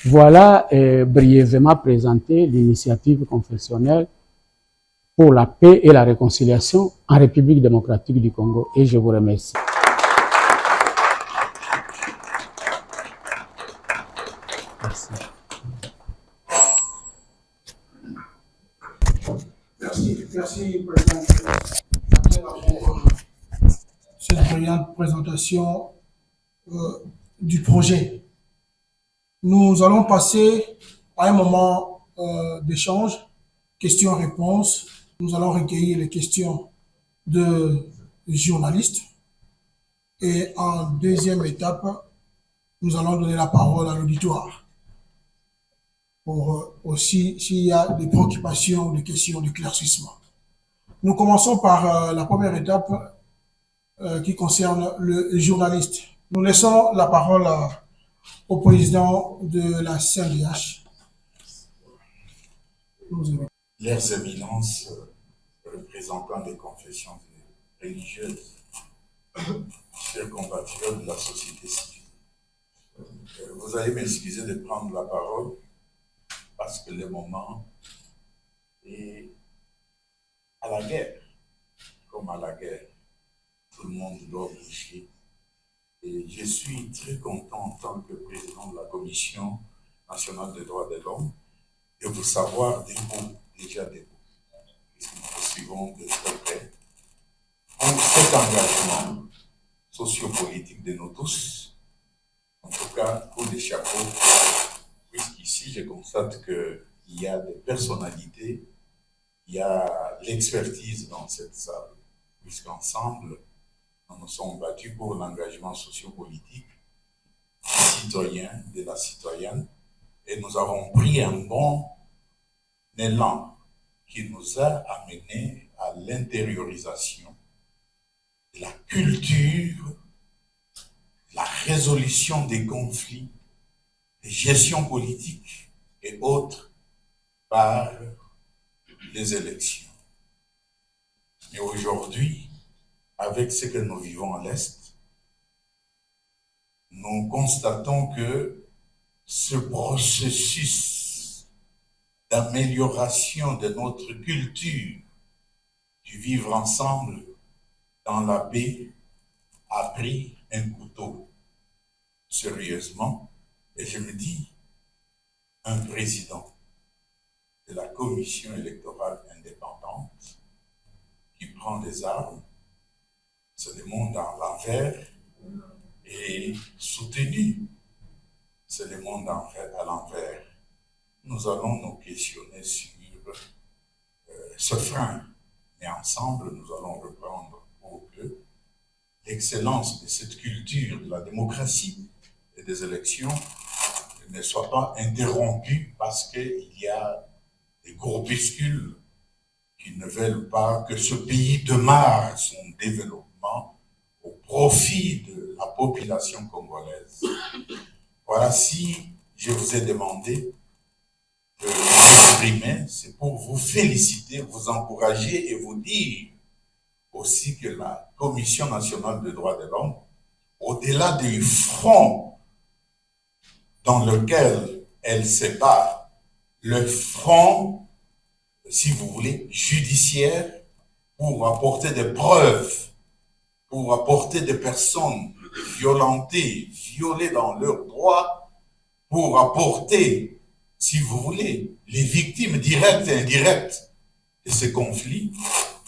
Voilà brièvement présenté l'initiative confessionnelle pour la paix et la réconciliation en République démocratique du Congo, et je vous remercie. Merci. Merci, Président, pour cette brillante présentation du projet. Nous allons passer à un moment d'échange, questions-réponses. Nous allons recueillir les questions de journalistes. Et en deuxième étape, nous allons donner la parole à l'auditoire pour aussi s'il y a des préoccupations, des questions d'éclaircissement. Nous commençons par la première étape qui concerne le journaliste. Nous laissons la parole au président de la CNDH. Leurs éminences, représentants des confessions religieuses, chers compatriotes de la société civile, vous allez m'excuser de prendre la parole parce que le moment est à la guerre. Comme à la guerre, tout le monde doit bouger. Et je suis très content en tant que président de la Commission nationale des droits de l'homme de vous savoir déjà debout, puisque nous poursuivons de très près pour cet engagement sociopolitique de nous tous, en tout cas pour les chapeaux, puisqu'ici je constate qu'il y a des personnalités, il y a l'expertise dans cette salle, puisqu'ensemble, nous nous sommes battus pour l'engagement sociopolitique du citoyen, de la citoyenne, et nous avons pris un bon élan qui nous a amené à l'intériorisation de la culture, la résolution des conflits, des gestions politiques et autres par les élections. Mais aujourd'hui, avec ce que nous vivons à l'Est, nous constatons que ce processus d'amélioration de notre culture, du vivre ensemble dans la paix, a pris un couteau sérieusement. Et je me dis, un président de la commission électorale indépendante qui prend des armes, c'est le monde à l'envers et soutenu. C'est le monde à l'envers. Nous allons nous questionner sur ce frein. Mais ensemble, nous allons reprendre pour que l'excellence de cette culture de la démocratie et des élections ne soit pas interrompue parce qu'il y a des groupuscules qui ne veulent pas que ce pays démarre son développement au profit de la population congolaise. Voilà, si je vous ai demandé de m'exprimer, c'est pour vous féliciter, vous encourager et vous dire aussi que la Commission nationale des droits de l'homme, au-delà du front dans lequel elle se bat, le front, si vous voulez, judiciaire, pour apporter des preuves, pour apporter des personnes violentées, violées dans leurs droits, pour apporter, si vous voulez, les victimes directes et indirectes de ces conflits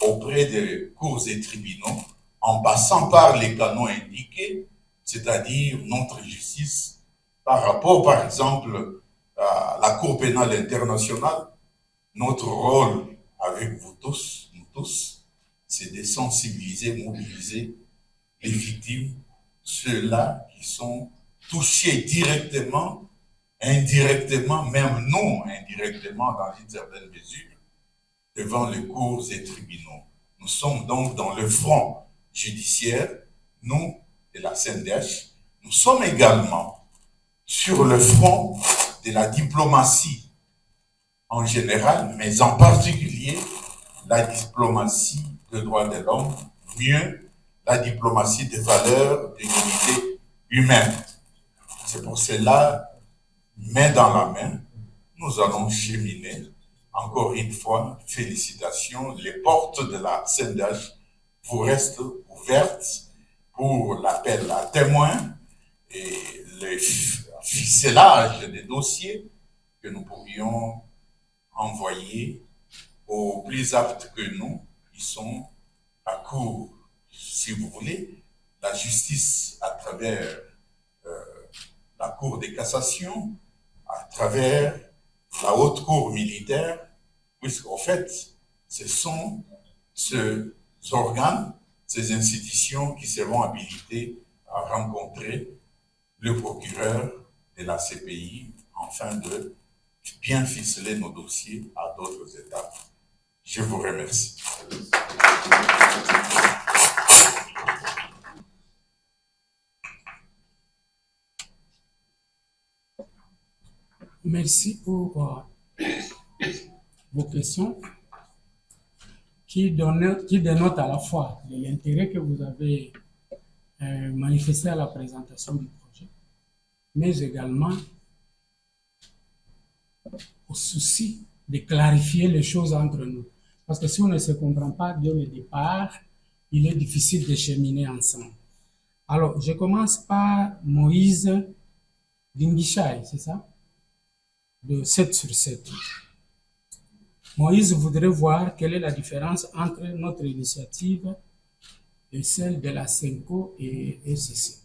auprès des cours et tribunaux, en passant par les canaux indiqués, c'est-à-dire notre justice, par rapport, par exemple, à la Cour pénale internationale. Notre rôle avec vous tous, nous tous, c'est de sensibiliser, mobiliser les victimes, ceux-là qui sont touchés directement, indirectement, même non indirectement dans une certaine mesure, devant les cours et tribunaux. Nous sommes donc dans le front judiciaire, nous, de la CNDH, nous sommes également sur le front de la diplomatie en général, mais en particulier la diplomatie de droits de l'homme, mieux la diplomatie des valeurs de l'unité humaine. C'est pour cela, main dans la main, nous allons cheminer. Encore une fois, félicitations. Les portes de la CNDH vous restent ouvertes pour l'appel à témoins et le ficelage des dossiers que nous pourrions envoyer aux plus aptes que nous, qui sont la Cour, si vous voulez, la justice à travers la Cour de cassation, à travers la Haute Cour militaire, puisqu'en fait, ce sont ces organes, ces institutions qui seront habilitées à rencontrer le procureur de la CPI afin de bien ficeler nos dossiers à d'autres étapes. Je vous remercie. Merci pour vos questions qui dénotent à la fois de l'intérêt que vous avez manifesté à la présentation du projet, mais également au souci de clarifier les choses entre nous. Parce que si on ne se comprend pas dès le départ, il est difficile de cheminer ensemble. Alors, je commence par Moïse Dingichai, c'est ça? De 7 sur 7. Moïse voudrait voir quelle est la différence entre notre initiative et celle de la CENCO et ECC.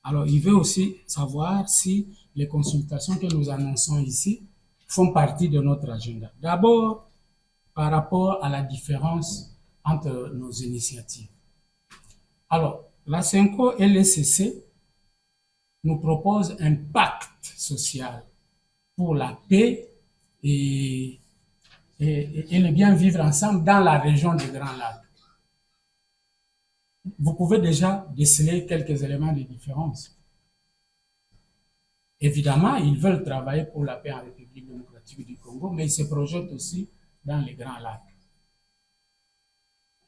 Alors, il veut aussi savoir si les consultations que nous annonçons ici font partie de notre agenda. D'abord, par rapport à la différence entre nos initiatives. Alors, la CENCO et l'ECC nous proposent un pacte social pour la paix et le bien vivre ensemble dans la région des Grands Lacs. Vous pouvez déjà déceler quelques éléments de différence. Évidemment, ils veulent travailler pour la paix en République démocratique du Congo, mais ils se projettent aussi dans les Grands Lacs.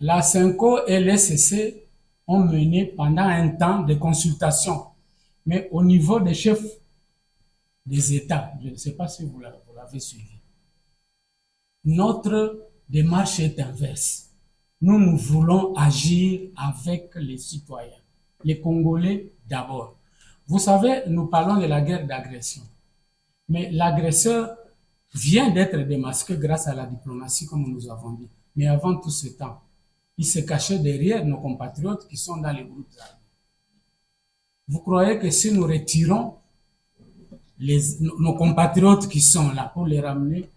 La CENCO et l'ECC ont mené pendant un temps des consultations, mais au niveau des chefs des États, je ne sais pas si vous l'avez suivi. Notre démarche est inverse. Nous voulons agir avec les citoyens, les Congolais d'abord. Vous savez, nous parlons de la guerre d'agression, mais l'agresseur vient d'être démasqué grâce à la diplomatie, comme nous avons dit. Mais avant tout ce temps, il se cachait derrière nos compatriotes qui sont dans les groupes armés. Vous croyez que si nous retirons nos compatriotes qui sont là pour les ramener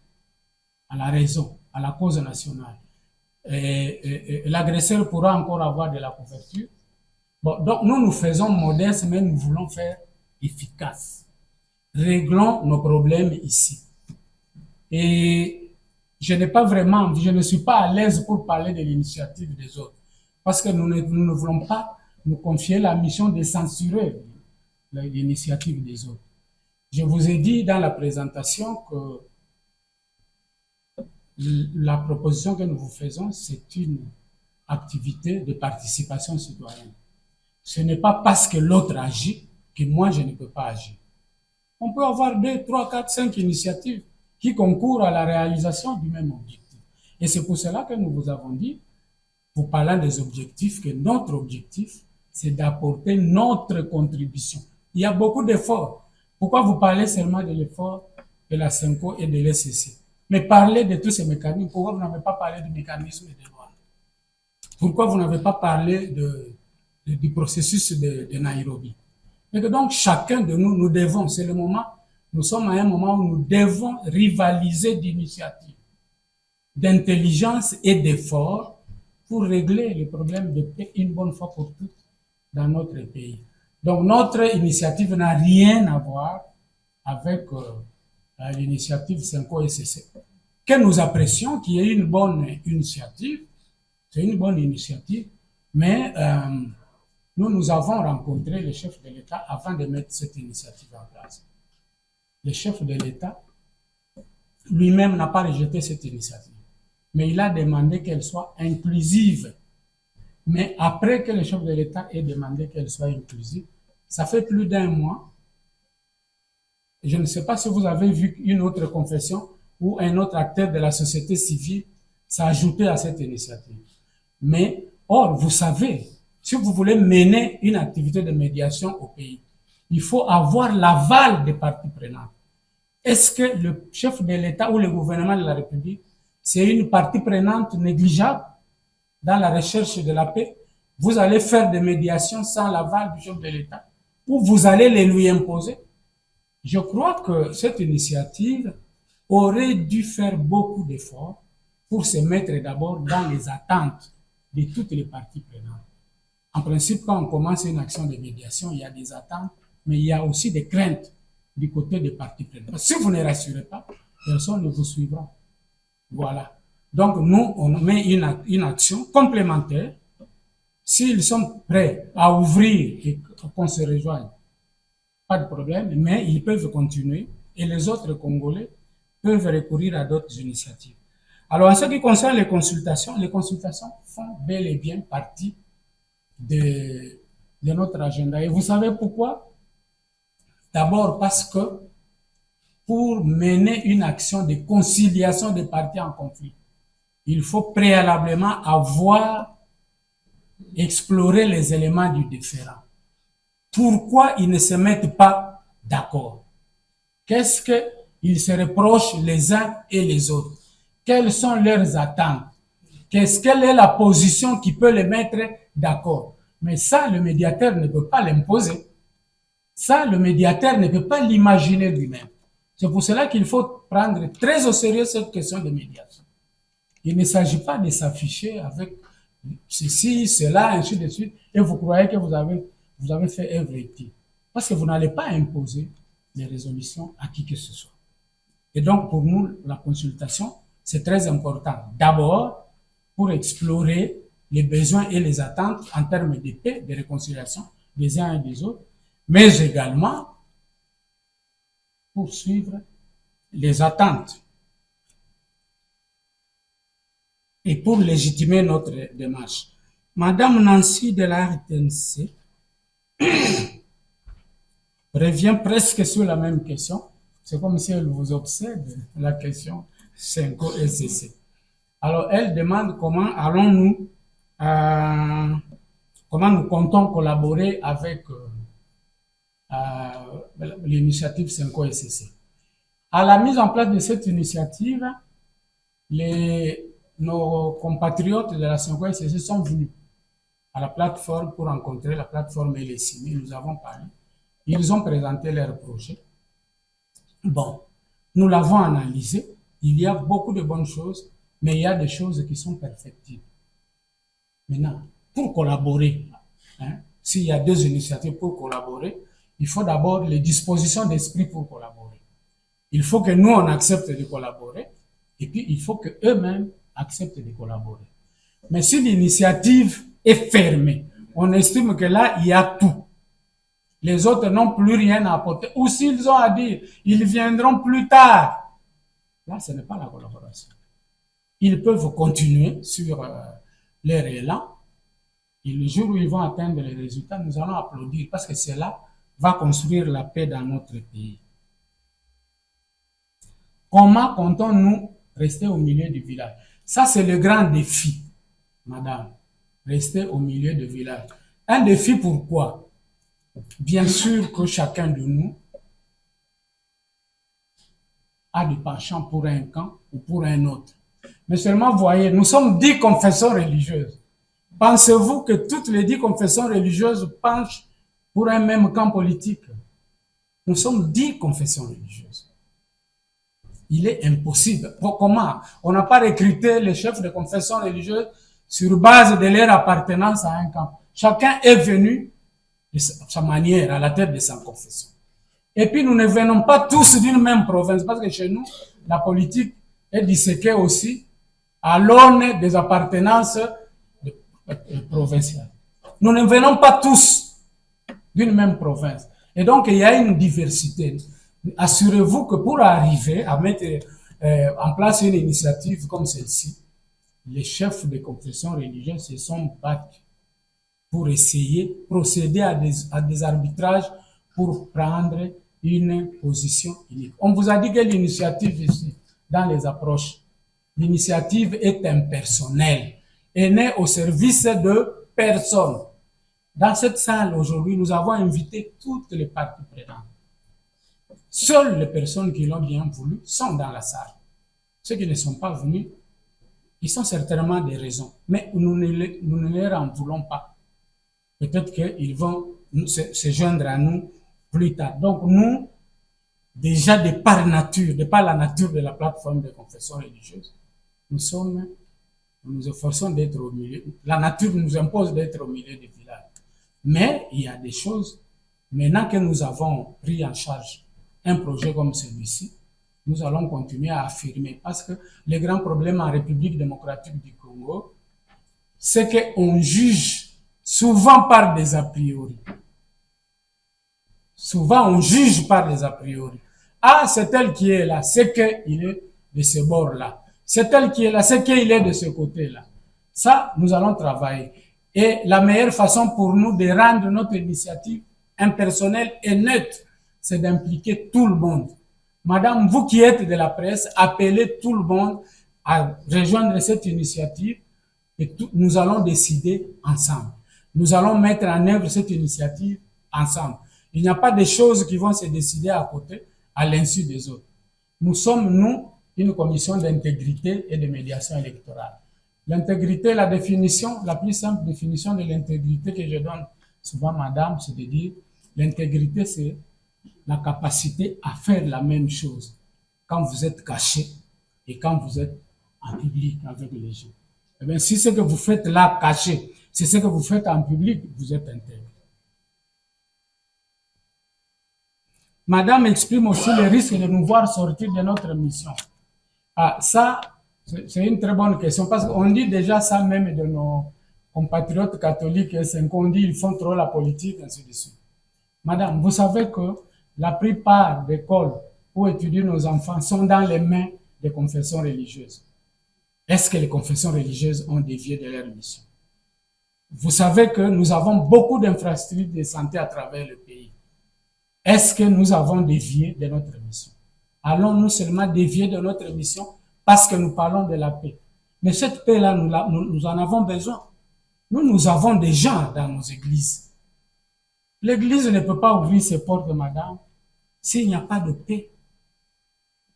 à la raison, à la cause nationale, l'agresseur pourra encore avoir de la couverture? Bon, donc nous faisons modeste, mais nous voulons faire efficace. Réglons nos problèmes ici. Et je ne suis pas à l'aise pour parler de l'initiative des autres, parce que nous ne voulons pas nous confier la mission de censurer l'initiative des autres. Je vous ai dit dans la présentation que la proposition que nous vous faisons, c'est une activité de participation citoyenne. Ce n'est pas parce que l'autre agit que moi je ne peux pas agir. On peut avoir 2, 3, 4, 5 initiatives qui concourent à la réalisation du même objectif. Et c'est pour cela que nous vous avons dit, vous parlant des objectifs, que notre objectif, c'est d'apporter notre contribution. Il y a beaucoup d'efforts. Pourquoi vous parlez seulement de l'effort de la CENCO et de l'ECC? Mais parlez de tous ces mécanismes. Pourquoi vous n'avez pas parlé du mécanisme de douane? Pourquoi vous n'avez pas parlé du processus de Nairobi? Et que donc, chacun de nous, nous devons, c'est le moment, nous sommes à un moment où nous devons rivaliser d'initiatives, d'intelligence et d'efforts pour régler les problèmes de paix une bonne fois pour toutes dans notre pays. Donc, notre initiative n'a rien à voir avec l'initiative CENCO et CC. Que nous apprécions qu'il y ait une bonne initiative, c'est une bonne initiative, mais nous avons rencontré le chef de l'État avant de mettre cette initiative en place. Le chef de l'État lui-même n'a pas rejeté cette initiative, mais il a demandé qu'elle soit inclusive. Mais après que le chef de l'État ait demandé qu'elle soit inclusive, ça fait plus d'un mois. Je ne sais pas si vous avez vu une autre confession ou un autre acteur de la société civile s'est ajouté à cette initiative. Mais, or, vous savez, si vous voulez mener une activité de médiation au pays, il faut avoir l'aval des parties prenantes. Est-ce que le chef de l'État ou le gouvernement de la République, c'est une partie prenante négligeable dans la recherche de la paix? Vous allez faire des médiations sans l'aval du chef de l'État ou vous allez les lui imposer? Je crois que cette initiative aurait dû faire beaucoup d'efforts pour se mettre d'abord dans les attentes de toutes les parties prenantes. En principe, quand on commence une action de médiation, il y a des attentes, mais il y a aussi des craintes du côté des parties prenantes. Si vous ne rassurez pas, personne ne vous suivra. Voilà. Donc, nous, on met une action complémentaire. S'ils sont prêts à ouvrir et qu'on se rejoigne, pas de problème, mais ils peuvent continuer et les autres Congolais peuvent recourir à d'autres initiatives. Alors, en ce qui concerne les consultations font bel et bien partie de notre agenda. Et vous savez pourquoi? D'abord parce que pour mener une action de conciliation des parties en conflit, il faut préalablement avoir exploré les éléments du différend. Pourquoi ils ne se mettent pas d'accord? Qu'est-ce qu'ils se reprochent les uns et les autres? Quelles sont leurs attentes? Quelle est la position qui peut les mettre d'accord? Mais ça, le médiateur ne peut pas l'imposer. Ça, le médiateur ne peut pas l'imaginer lui-même. C'est pour cela qu'il faut prendre très au sérieux cette question de médiation. Il ne s'agit pas de s'afficher avec ceci, cela, ainsi de suite, et vous croyez que vous avez fait œuvre utile. Parce que vous n'allez pas imposer les résolutions à qui que ce soit. Et donc, pour nous, la consultation, c'est très important. D'abord, pour explorer les besoins et les attentes en termes de paix, de réconciliation des uns et des autres, mais également pour suivre les attentes et pour légitimer notre démarche. Madame Nancy de la RTNC revient presque sur la même question. C'est comme si elle vous obsède, la question 5O SCC. Alors, elle demande comment comment nous comptons collaborer avec l'initiative 5O SCC. À la mise en place de cette initiative, nos compatriotes de la 5O SCC sont venus à la plateforme pour rencontrer la plateforme LSI. Nous avons parlé. Ils ont présenté leur projet. Bon, nous l'avons analysé. Il y a beaucoup de bonnes choses, mais il y a des choses qui sont perfectibles. Maintenant, pour collaborer, s'il y a deux initiatives pour collaborer, il faut d'abord les dispositions d'esprit pour collaborer. Il faut que nous, on accepte de collaborer, et puis il faut qu'eux-mêmes acceptent de collaborer. Mais si l'initiative est fermée, on estime que là, il y a tout. Les autres n'ont plus rien à apporter. Ou s'ils ont à dire, ils viendront plus tard. Là, ce n'est pas la collaboration. Ils peuvent continuer sur leur élan. Et le jour où ils vont atteindre les résultats, nous allons applaudir parce que cela va construire la paix dans notre pays. Comment comptons-nous rester au milieu du village? Ça, c'est le grand défi, madame. Rester au milieu du village. Un défi pourquoi? Bien sûr que chacun de nous a des penchants pour un camp ou pour un autre. Mais seulement, voyez, nous sommes 10 confessions religieuses. Pensez-vous que toutes les 10 confessions religieuses penchent pour un même camp politique? Nous sommes 10 confessions religieuses. Il est impossible. Comment? On n'a pas recruté les chefs de confession religieuse sur base de leur appartenance à un camp. Chacun est venu de sa manière, à la tête de sa confession. Et puis, nous ne venons pas tous d'une même province, parce que chez nous, la politique est disséquée aussi à l'aune des appartenances provinciales. nous ne venons pas tous d'une même province. Et donc, il y a une diversité. Assurez-vous que pour arriver à mettre en place une initiative comme celle-ci, les chefs des confessions religieuses se sont battus pour essayer, procéder à des arbitrages pour prendre une position unique. On vous a dit que l'initiative ici, dans les approches, l'initiative est impersonnelle et n'est au service de personne. Dans cette salle aujourd'hui, nous avons invité toutes les parties prenantes. Seules les personnes qui l'ont bien voulu sont dans la salle. Ceux qui ne sont pas venus, ils ont certainement des raisons, mais nous ne leur en voulons pas. Peut-être qu'ils vont se joindre à nous plus tard. Donc nous, déjà de par nature, de par la nature de la plateforme de confession religieuse, nous nous efforçons d'être au milieu. La nature nous impose d'être au milieu des villages. Mais il y a des choses, maintenant que nous avons pris en charge un projet comme celui-ci, nous allons continuer à affirmer. Parce que le grand problème en République démocratique du Congo, c'est qu'on juge souvent par des a priori. Souvent, on juge par des a priori. Ah, c'est elle qui est là, c'est qu'il est de ce bord-là. C'est elle qui est là, c'est qu'il est de ce côté-là. Ça, nous allons travailler. Et la meilleure façon pour nous de rendre notre initiative impersonnelle et neutre, c'est d'impliquer tout le monde. Madame, vous qui êtes de la presse, appelez tout le monde à rejoindre cette initiative et nous allons décider ensemble. Nous allons mettre en œuvre cette initiative ensemble. Il n'y a pas de choses qui vont se décider à côté, à l'insu des autres. Nous sommes, nous, une commission d'intégrité et de médiation électorale. L'intégrité, la définition, la plus simple définition de l'intégrité que je donne souvent, madame, c'est de dire, l'intégrité, c'est la capacité à faire la même chose quand vous êtes caché et quand vous êtes en public avec les gens. Eh bien, si ce que vous faites là, caché, c'est ce que vous faites en public, vous êtes intègre. Madame exprime aussi le risque de nous voir sortir de notre mission. Ah, ça, c'est une très bonne question parce qu'on dit déjà ça même de nos compatriotes catholiques, c'est qu'on dit ils font trop la politique, ainsi de suite. Madame, vous savez que la plupart des écoles où étudient nos enfants sont dans les mains des confessions religieuses. Est-ce que les confessions religieuses ont dévié de leur mission? Vous savez que nous avons beaucoup d'infrastructures de santé à travers le pays. Est-ce que nous avons dévié de notre mission? Allons-nous seulement dévier de notre mission parce que nous parlons de la paix? Mais cette paix-là, nous en avons besoin. Nous avons des gens dans nos églises. L'église ne peut pas ouvrir ses portes, madame, s'il n'y a pas de paix.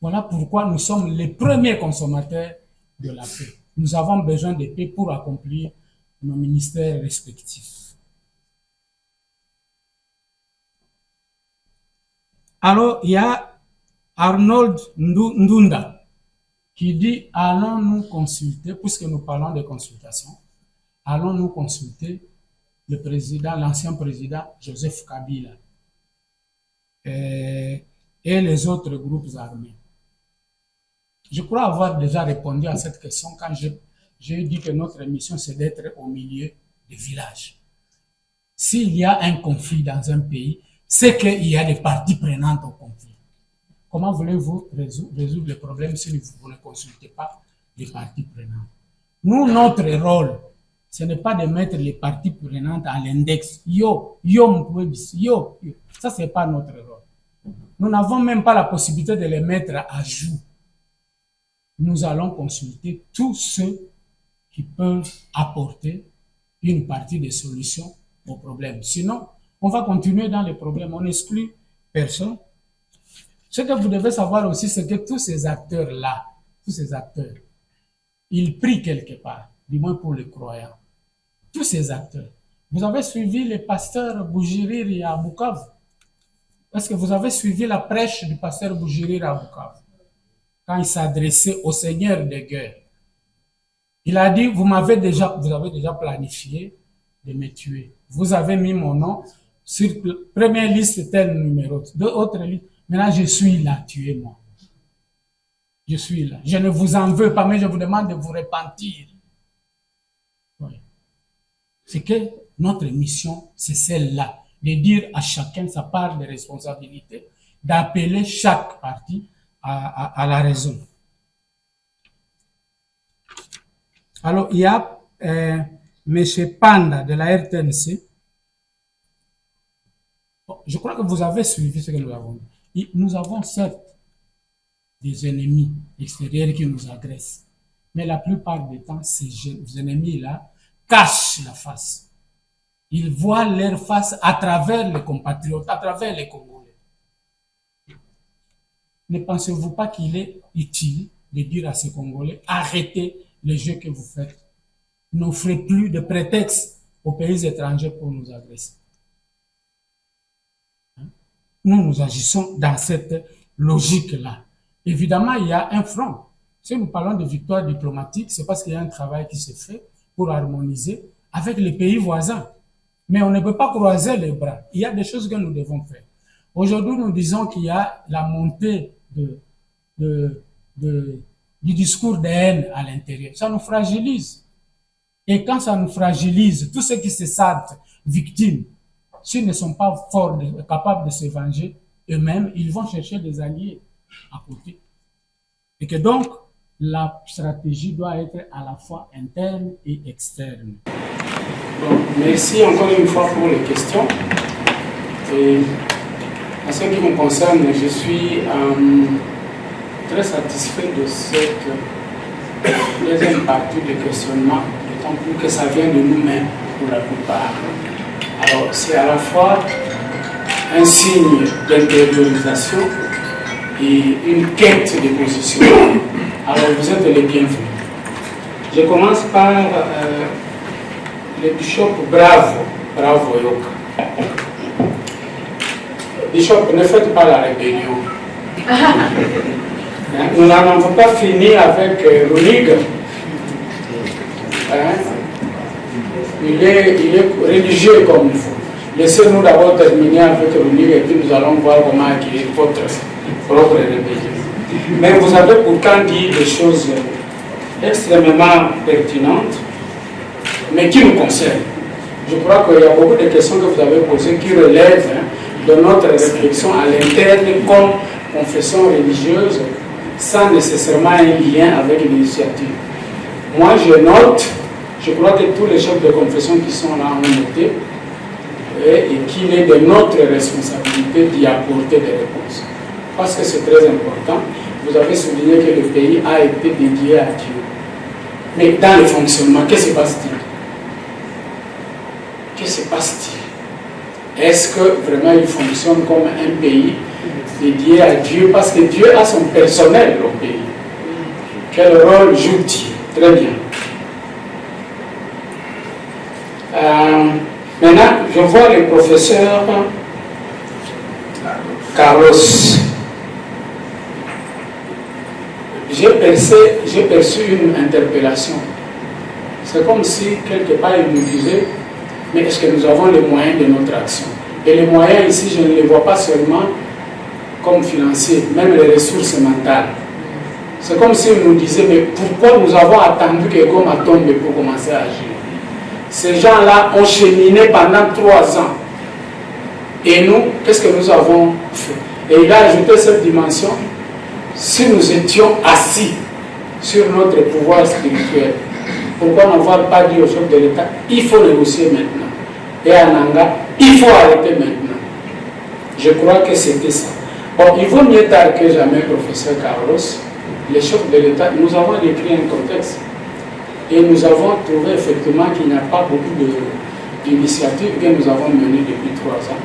Voilà pourquoi nous sommes les premiers consommateurs de la paix. Nous avons besoin de paix pour accomplir nos ministères respectifs. Alors, il y a Arnold Ndunda qui dit, allons-nous consulter, puisque nous parlons de consultation, allons-nous consulter le président, l'ancien président Joseph Kabila et les autres groupes armés. Je crois avoir déjà répondu à cette question quand j'ai dit que notre mission, c'est d'être au milieu des villages. S'il y a un conflit dans un pays, c'est qu'il y a des parties prenantes au conflit. Comment voulez-vous résoudre le problème si vous ne consultez pas les parties prenantes? Nous, notre rôle, ce n'est pas de mettre les parties prenantes à l'index. Yo. Ça, c'est pas notre rôle. Nous n'avons même pas la possibilité de les mettre à jour. Nous allons consulter tous ceux qui peuvent apporter une partie des solutions aux problèmes. Sinon, on va continuer dans les problèmes. On n'exclut personne. Ce que vous devez savoir aussi, c'est que tous ces acteurs-là, ils prient quelque part, du moins pour les croyants. Tous ces acteurs. Vous avez suivi les pasteurs Bougiriri à Bukavu? Est-ce que vous avez suivi la prêche du pasteur Bougiriri à Bukavu? Quand il s'adressait au Seigneur des guerres. Il a dit, vous avez déjà planifié de me tuer. Vous avez mis mon nom sur la première liste, tel numéro, deux autres listes. Maintenant, je suis là, tuez-moi. Je suis là. Je ne vous en veux pas, mais je vous demande de vous repentir. Oui. C'est que notre mission, c'est celle-là, de dire à chacun sa part de responsabilité, d'appeler chaque parti à la raison. Alors, il y a M. Panda de la RTNC. Je crois que vous avez suivi ce que nous avons dit. Nous avons certes des ennemis extérieurs qui nous agressent, mais la plupart du temps, ces ennemis-là cachent la face. Ils voient leur face à travers les compatriotes, à travers les Congolais. Ne pensez-vous pas qu'il est utile de dire à ces Congolais, arrêtez le jeu que vous faites. N'offrez plus de prétexte aux pays étrangers pour nous agresser. Nous agissons dans cette logique-là. Évidemment, il y a un front. Si nous parlons de victoire diplomatique, c'est parce qu'il y a un travail qui se fait pour harmoniser avec les pays voisins. Mais on ne peut pas croiser les bras. Il y a des choses que nous devons faire. Aujourd'hui, nous disons qu'il y a la montée du discours de haine à l'intérieur. Ça nous fragilise. Et quand ça nous fragilise, tous ceux qui se sentent victimes, s'ils ne sont pas forts, capables de se venger eux-mêmes, ils vont chercher des alliés à côté. Et que donc, la stratégie doit être à la fois interne et externe. Donc, merci encore une fois pour les questions. Et en ce qui me concerne, je suis très satisfait de cette deuxième partie de questionnement, d'autant plus que ça vient de nous-mêmes pour la plupart. Alors, c'est à la fois un signe d'intériorisation et une quête de position. Alors, vous êtes les bienvenus. Je commence par le bishop Bravo Yoka. Bishop, ne faites pas la rébellion. Nous n'en avons pas fini avec Runig. Il est religieux comme il faut. Laissez-nous d'abord terminer avec Runig et puis nous allons voir comment acquérir votre propre rébellion. Mais vous avez pourtant dit des choses extrêmement pertinentes, mais qui nous concernent. Je crois qu'il y a beaucoup de questions que vous avez posées qui relèvent de notre réflexion à l'interne comme confession religieuse, sans nécessairement un lien avec l'initiative. Moi, je note, je crois que tous les chefs de confession qui sont là ont noté, et qu'il est de notre responsabilité d'y apporter des réponses. Parce que c'est très important. Vous avez souligné que le pays a été dédié à Dieu. Mais dans le fonctionnement, qu'est-ce qui se passe-t-il? Qu'est-ce qui se passe-t-il? Est-ce que vraiment il fonctionne comme un pays dédié à Dieu? Parce que Dieu a son personnel au pays. Quel rôle joue-t-il? Très bien. Maintenant, je vois le professeur Carlos. J'ai perçu une interpellation. C'est comme si, quelque part, il nous disait, mais est-ce que nous avons les moyens de notre action? Et les moyens ici, je ne les vois pas seulement comme financiers, même les ressources mentales. C'est comme si il nous disait, mais pourquoi nous avons attendu que Goma tombe pour commencer à agir? Ces gens-là ont cheminé pendant 3 ans. Et nous, qu'est-ce que nous avons fait? Et il a ajouté cette dimension. Si nous étions assis sur notre pouvoir spirituel, pourquoi n'avoir pas dit au chef de l'État, il faut négocier maintenant? Et à Nanga, il faut arrêter maintenant. Je crois que c'était ça. Bon, il vaut mieux tard que jamais, professeur Carlos. Les chefs de l'État, nous avons écrit un contexte. Et nous avons trouvé effectivement qu'il n'y a pas beaucoup d'initiatives que nous avons menées depuis 3 ans.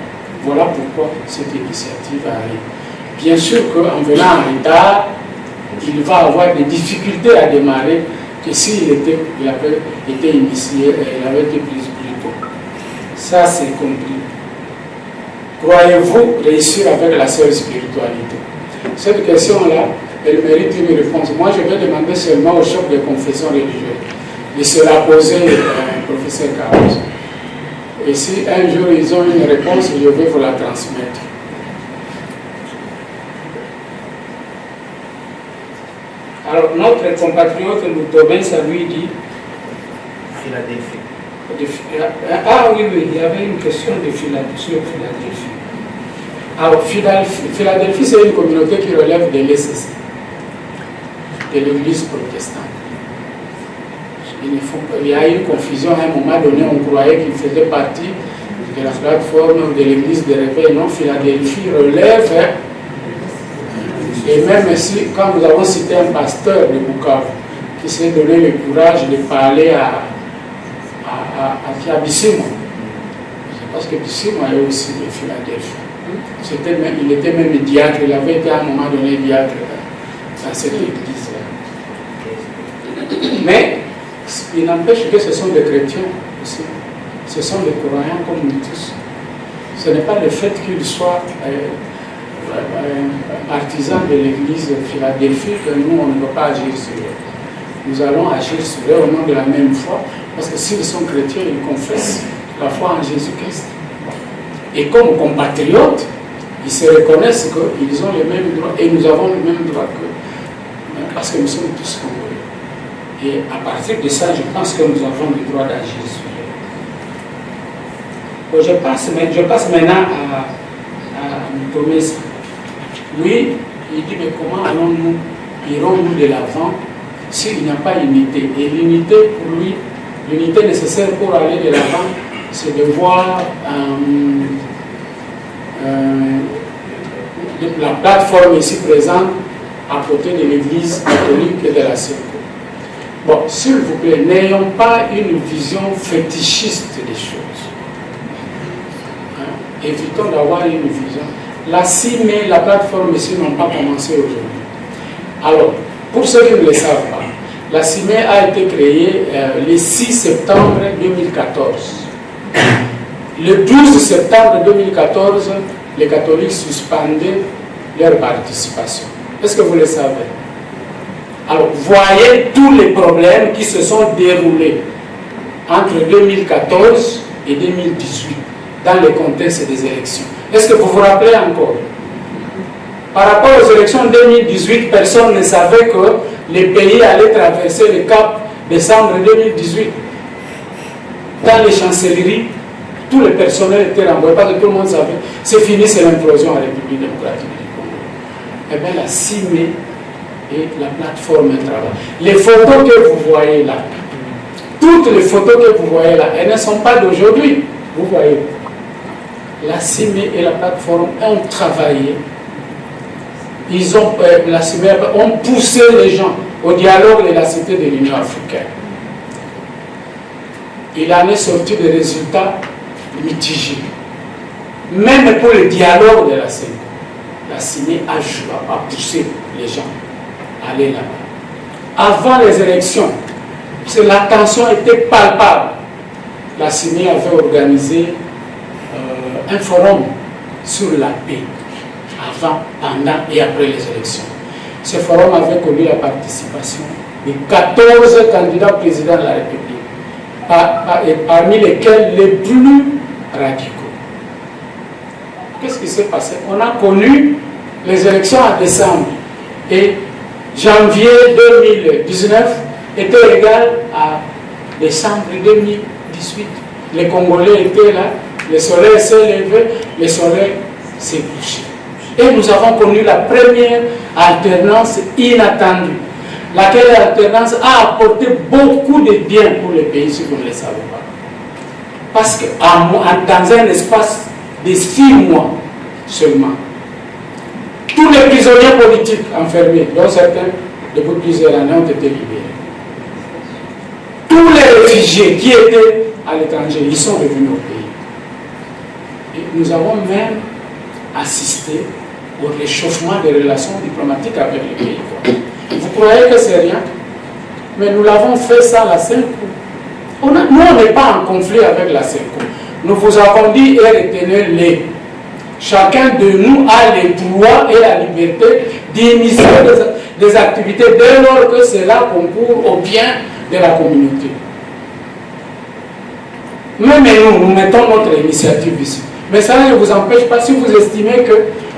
Voilà pourquoi cette initiative arrive. Bien sûr qu'en venant en retard, il va avoir des difficultés à démarrer que s'il avait été initié, il avait été pris plus tôt. Ça, c'est compris. Croyez-vous réussir avec la seule spiritualité? Cette question-là, elle mérite une réponse. Moi, je vais demander seulement aux chefs de confession religieuse de se la poser, professeur Carlos. Et si un jour ils ont une réponse, je vais vous la transmettre. Alors, notre compatriote Loutobin, ça lui dit Philadelphie. Ah oui, oui, il y avait une question de sur Philadelphie. Alors, Philadelphie, c'est une communauté qui relève de l'ECC, de l'Église protestante. Il y a eu une confusion à un moment donné, on croyait qu'il faisait partie de la plateforme de l'Église de réveil. Non, Philadelphie relève, et même si, quand nous avons cité un pasteur de Bukavu qui s'est donné le courage de parler à Bissimo, parce que Bissimo est aussi de Philadelphie. Il était même diacre, il avait été à un moment donné diacre dans cette église-là. Mais il n'empêche que ce sont des chrétiens aussi. Ce sont des croyants comme nous tous. Ce n'est pas le fait qu'ils soient partisans de l'église de Philadelphie que nous, on ne peut pas agir sur eux. Nous allons agir sur eux au nom de la même foi, parce que s'ils sont chrétiens, ils confessent la foi en Jésus-Christ. Et comme compatriotes, ils se reconnaissent qu'ils ont les mêmes droits, et nous avons les mêmes droits qu'eux, parce que nous sommes tous congolais. Et à partir de ça, je pense que nous avons le droit d'agir sur eux. Je passe maintenant à Mutomesa. Oui, il dit, mais comment irons-nous de l'avant s'il n'y a pas unité? Et l'unité, pour lui, l'unité nécessaire pour aller de l'avant, c'est de voir la plateforme ici présente à côté de l'église catholique et de la CECO. Bon, s'il vous plaît, n'ayons pas une vision fétichiste des choses. Évitons d'avoir une vision. La CIME, la plateforme ici n'ont pas commencé aujourd'hui. Alors, pour ceux qui ne le savent pas, la CIME a été créée le 6 septembre 2014. Le 12 septembre 2014, les catholiques suspendaient leur participation. Est-ce que vous le savez? Alors, voyez tous les problèmes qui se sont déroulés entre 2014 et 2018 dans le contexte des élections. Est-ce que vous vous rappelez encore? Par rapport aux élections 2018, personne ne savait que le pays allait traverser le cap décembre 2018. Dans les chancelleries, tout le personnel était renvoyé parce que tout le monde savait c'est fini, c'est l'implosion à la République démocratique du Congo. Eh bien, la CIME et la plateforme travail. Les photos que vous voyez là, toutes les photos que vous voyez là, elles ne sont pas d'aujourd'hui. Vous voyez, la CIME et la plateforme ont travaillé. La CIME ont poussé les gens au dialogue de la Cité de l'Union africaine. Il en est sorti des résultats mitigés. Même pour le dialogue de la CIME, la CIME a poussé les gens à aller là-bas. Avant les élections, la tension était palpable. La CIME avait organisé un forum sur la paix avant, pendant et après les élections. Ce forum avait connu la participation de 14 candidats présidents de la République, parmi lesquels les plus radicaux. Qu'est-ce qui s'est passé? On a connu les élections en décembre et janvier 2019 était égal à décembre 2018. Les Congolais étaient là, le soleil s'est levé, le soleil s'est couché. Et nous avons connu la première alternance inattendue, laquelle alternance a apporté beaucoup de bien pour le pays, si vous ne le savez pas. Parce que dans un espace de 6 mois seulement, tous les prisonniers politiques enfermés, dont certains depuis plusieurs années, ont été libérés. Tous les réfugiés qui étaient à l'étranger, ils sont revenus au pays. Et nous avons même assisté au réchauffement des relations diplomatiques avec les pays. Vous croyez que c'est rien? Mais nous l'avons fait sans la CENCO. Nous, on n'est pas en conflit avec la CENCO. Nous vous avons dit et retenez-les. Chacun de nous a le droit et la liberté d'initier des activités dès lors que cela concourt au bien de la communauté. Même nous mettons notre initiative ici. Mais ça ne vous empêche pas, si vous estimez que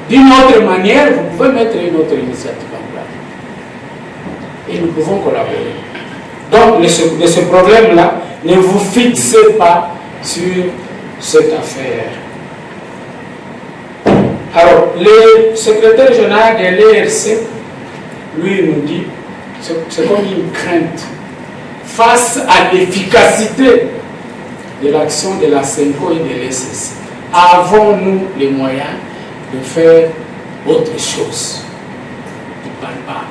d'une autre manière, vous pouvez mettre une autre initiative en place. Et nous pouvons collaborer. Donc, de ce problème-là, ne vous fixez pas sur cette affaire. Alors, le secrétaire général de l'ERC, lui, nous dit, c'est comme une crainte face à l'efficacité de l'action de la CENCO et de l'SSC. Avons-nous les moyens de faire autre chose? Il ne parle pas.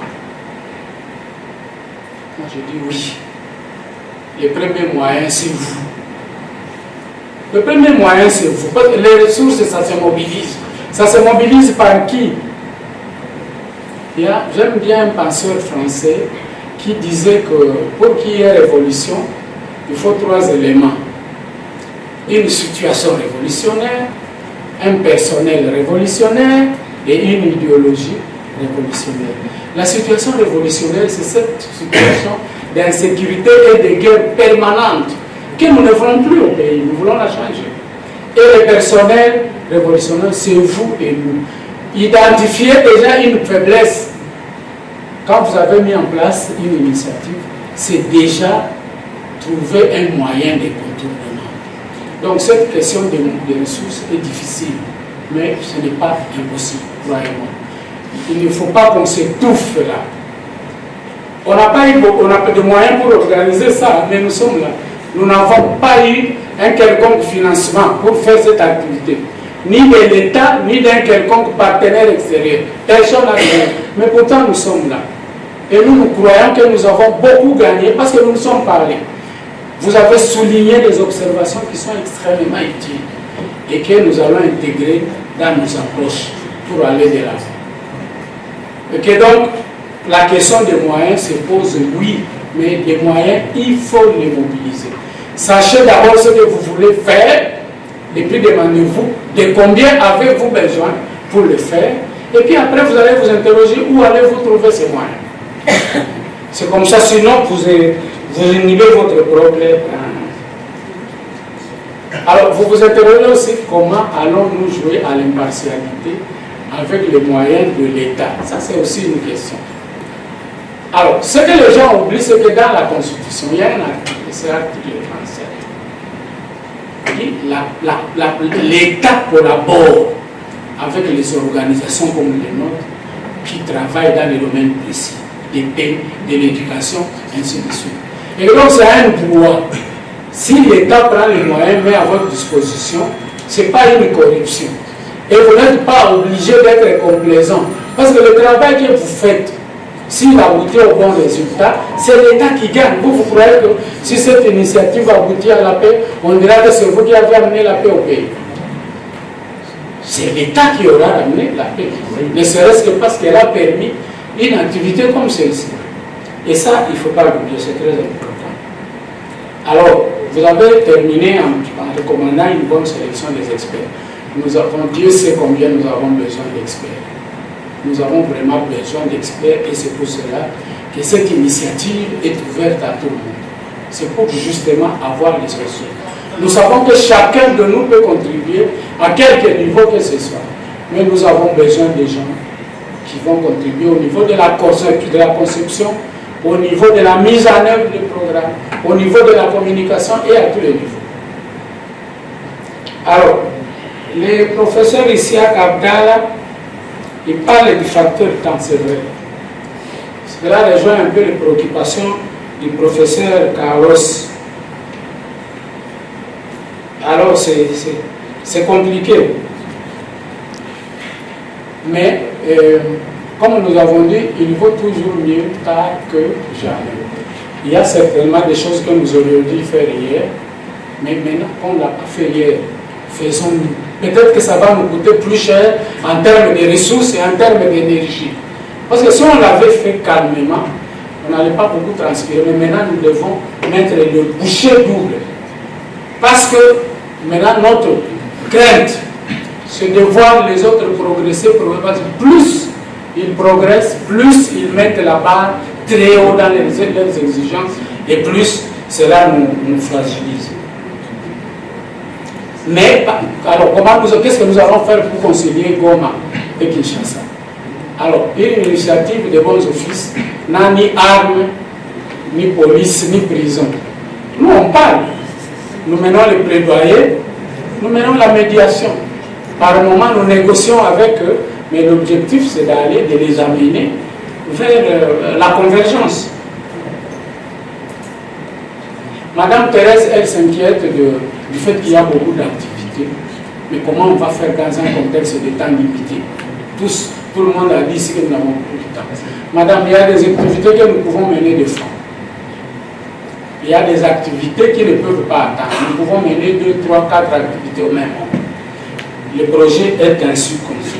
Moi, je dis oui. Le premier moyen, c'est vous. Le premier moyen, c'est vous. Parce que les ressources, ça se mobilise. Ça se mobilise par qui? J'aime bien un penseur français qui disait que pour qu'il y ait révolution, il faut 3 éléments. Une situation révolutionnaire, un personnel révolutionnaire et une idéologie révolutionnaire. La situation révolutionnaire, c'est cette situation d'insécurité et de guerre permanente que nous ne voulons plus au pays, nous voulons la changer. Et le personnel révolutionnaire, c'est vous et nous. Identifiez déjà une faiblesse. Quand vous avez mis en place une initiative, c'est déjà trouver un moyen de contournement. Donc cette question des ressources est difficile, mais ce n'est pas impossible, croyez-moi. Il ne faut pas qu'on s'étouffe là. On n'a pas de moyens pour organiser ça, mais nous sommes là. Nous n'avons pas eu un quelconque financement pour faire cette activité. Ni de l'État, ni d'un quelconque partenaire extérieur. Personne n'a gagné. Mais pourtant, nous sommes là. Et nous croyons que nous avons beaucoup gagné parce que nous nous sommes parlé. Vous avez souligné des observations qui sont extrêmement utiles et que nous allons intégrer dans nos approches pour aller de l'avant. Et que donc, la question des moyens se pose oui, mais les moyens, il faut les mobiliser. Sachez d'abord ce que vous voulez faire, et puis demandez-vous de combien avez-vous besoin pour le faire, et puis après vous allez vous interroger où allez-vous trouver ces moyens. C'est comme ça, sinon vous inhibez votre propre. Alors vous vous interrogez aussi comment allons-nous jouer à l'impartialité avec les moyens de l'État. Ça c'est aussi une question. Alors, ce que les gens oublient, c'est que dans la Constitution, il y a un article, c'est l'article 37. Il dit l'État collabore avec les organisations comme les nôtres qui travaillent dans les domaines précis, des peines, de l'éducation, ainsi de suite. Et donc, c'est un droit. Si l'État prend les moyens, met à votre disposition, ce n'est pas une corruption. Et vous n'êtes pas obligé d'être complaisant. Parce que le travail que vous faites, s'il aboutit au bon résultat, c'est l'État qui gagne. Vous croyez que si cette initiative aboutit à la paix, on dira que c'est vous qui avez amené la paix au pays. C'est l'État qui aura amené la paix. Ne serait-ce que parce qu'elle a permis une activité comme celle-ci. Et ça, il ne faut pas l'oublier, c'est très important. Alors, vous avez terminé en recommandant une bonne sélection des experts. Nous avons, Dieu sait combien nous avons besoin d'experts. Nous avons vraiment besoin d'experts et c'est pour cela que cette initiative est ouverte à tout le monde. C'est pour justement avoir les ressources. Nous savons que chacun de nous peut contribuer à quelque niveau que ce soit. Mais nous avons besoin des gens qui vont contribuer au niveau de la conception, au niveau de la mise en œuvre du programme, au niveau de la communication et à tous les niveaux. Alors, les professeurs ici à Abdallah, il parle du facteur temps, c'est vrai. Cela rejoint un peu les préoccupations du professeur Carlos. Alors, c'est compliqué. Mais, comme nous avons dit, il vaut toujours mieux tard que jamais. Il y a certainement des choses que nous aurions dû faire hier, mais maintenant qu'on ne l'a pas fait hier, faisons-nous. Peut-être que ça va nous coûter plus cher en termes de ressources et en termes d'énergie. Parce que si on l'avait fait calmement, on n'allait pas beaucoup transpirer. Mais maintenant, nous devons mettre le bouchée double. Parce que maintenant, notre crainte, c'est de voir les autres progresser. Parce que plus ils progressent, plus ils mettent la barre très haut dans leurs exigences, et plus cela nous fragilise. Mais, alors, qu'est-ce que nous allons faire pour concilier Goma et Kinshasa? Alors, une initiative de bons offices n'a ni armes, ni police, ni prison. Nous, on parle. Nous menons le plaidoyer, nous menons la médiation. Par moment, nous négocions avec eux, mais l'objectif, c'est d'aller, de les amener vers la convergence. Madame Thérèse, elle s'inquiète du fait qu'il y a beaucoup d'activités. Mais comment on va faire dans un contexte de temps limité? Tout le monde a dit ici que nous n'avons plus de temps. Madame, il y a des activités que nous pouvons mener de front. Il y a des activités qui ne peuvent pas attendre. Nous pouvons mener 2, 3, 4 activités au même moment. Le projet est ainsi conçu.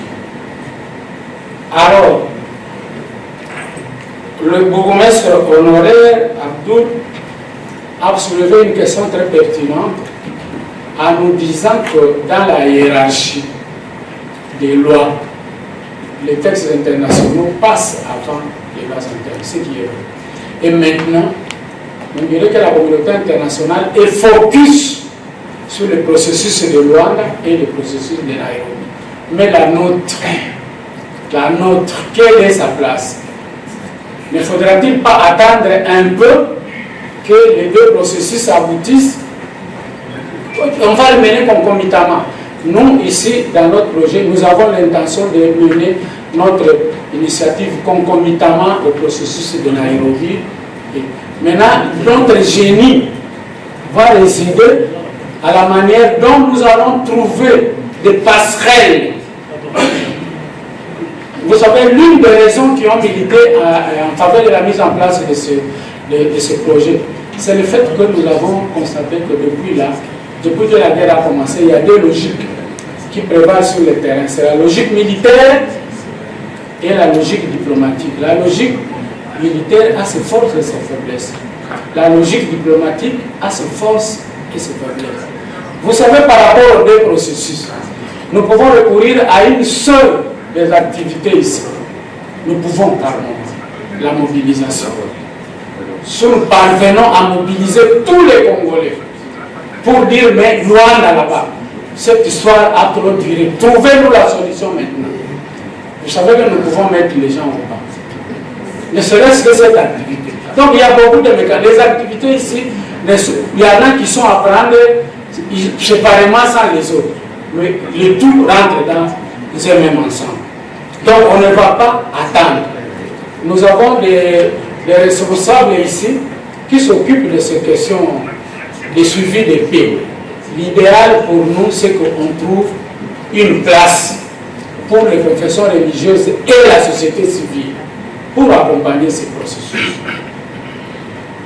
Alors, le bourgmestre honoraire Abdoul a soulevé une question très pertinente en nous disant que dans la hiérarchie des lois, les textes internationaux passent avant les lois internes, ce qui est vrai. Et maintenant, on dirait que la communauté internationale est focus sur le processus de Luanda et le processus de Nairobi. Mais la nôtre, quelle est sa place? Ne faudra-t-il pas attendre un peu que les deux processus aboutissent? On va le mener concomitamment. Nous, ici, dans notre projet, nous avons l'intention de mener notre initiative concomitamment au processus de Nairobi. Et maintenant, notre génie va résider à la manière dont nous allons trouver des passerelles. Vous savez, l'une des raisons qui ont milité en faveur de la mise en place de ce projet, c'est le fait que nous avons constaté que depuis que la guerre a commencé, il y a deux logiques qui prévalent sur le terrain. C'est la logique militaire et la logique diplomatique. La logique militaire a ses forces et ses faiblesses. La logique diplomatique a ses forces et ses faiblesses. Vous savez, par rapport aux deux processus, nous pouvons recourir à une seule des activités ici. Nous pouvons, pardon, la mobilisation. Si nous parvenons à mobiliser tous les Congolais pour dire, mais Luanda là-bas, cette histoire a trop duré. Trouvez-nous la solution maintenant. Vous savez que nous pouvons mettre les gens au bas. Ne serait-ce que cette activité. Donc il y a beaucoup de mécanismes. Les activités ici, il y en a qui sont à prendre séparément sans les autres. Mais le tout rentre dans un même ensemble. Donc on ne va pas attendre. Nous avons des responsables ici qui s'occupent de ces questions de suivi des paix. L'idéal pour nous, c'est qu'on trouve une place pour les confessions religieuses et la société civile pour accompagner ces processus.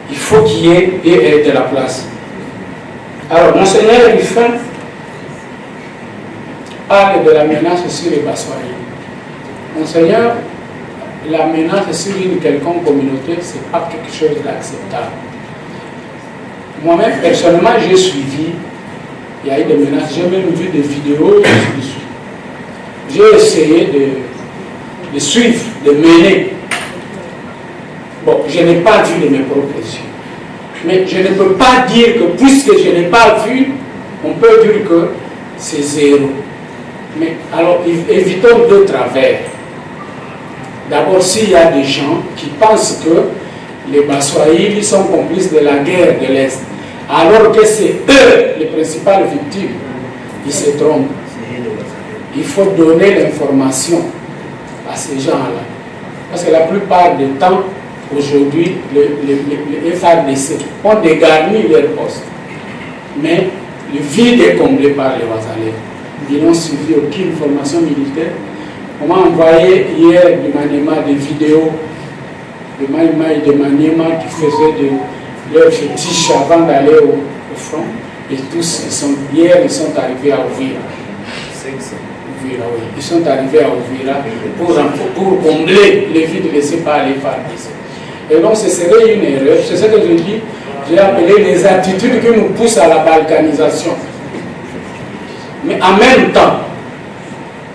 Il faut qu'il y ait de la place. Alors, Monseigneur Ruffin parle de la menace sur les Bassoyens. Monseigneur, la menace sur une quelconque communauté, ce n'est pas quelque chose d'acceptable. Moi-même, personnellement, j'ai suivi, il y a eu des menaces, j'ai même vu des vidéos, j'ai essayé de suivre, de mener. Bon, je n'ai pas vu de mes propres yeux. Mais je ne peux pas dire que puisque je n'ai pas vu, on peut dire que c'est zéro. Mais alors, évitons deux travers. D'abord, s'il y a des gens qui pensent que les Baswahili sont complices de la guerre de l'Est, alors que c'est eux les principales victimes, ils se trompent. Il faut donner l'information à ces gens-là. Parce que la plupart du temps, aujourd'hui, les FARDC ont dégarni leur poste. Mais le vide est comblé par les Wazalais. Ils n'ont suivi aucune formation militaire. On m'a envoyé hier du Maniema des vidéos de Maïma et de Maniema qui faisaient de leurs fétiches avant d'aller au front. Et tous, hier, ils sont arrivés à Ouvira. Ils sont arrivés à Ouvira pour combler les vides laissés par les FARDC. Et donc, ce serait une erreur. C'est ce que je dis. J'ai appelé les attitudes qui nous poussent à la balkanisation. Mais en même temps,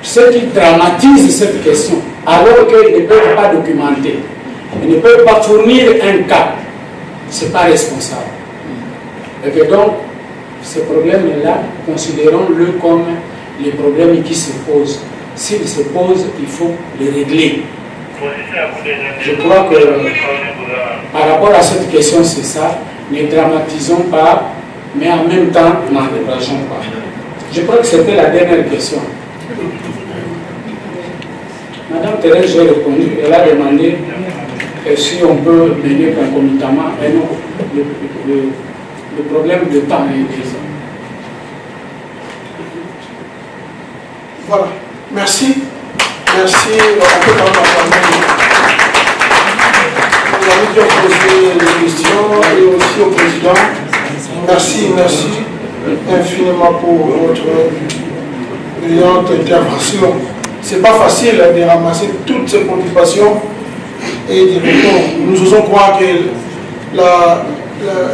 ceux qui dramatisent cette question, alors qu'ils ne peuvent pas documenter, ils ne peuvent pas fournir un cas, ce n'est pas responsable. Et que donc, ces problèmes-là, considérons-le comme les problèmes qui se posent. S'ils se posent, il faut les régler. Je crois que par rapport à cette question, c'est ça. ne dramatisons pas, mais en même temps, n'encourageons pas. Je crois que c'était la dernière question. Madame Thérèse, j'ai répondu, elle a demandé si on peut mener concomitamment, et non, le problème de temps est présent. Voilà, merci. Merci, on peut quand même parler. Vous avez bien posé des questions et aussi au président. Merci infiniment pour votre brillante intervention. C'est pas facile de ramasser toutes ces préoccupations et d'y répondre. Nous osons croire que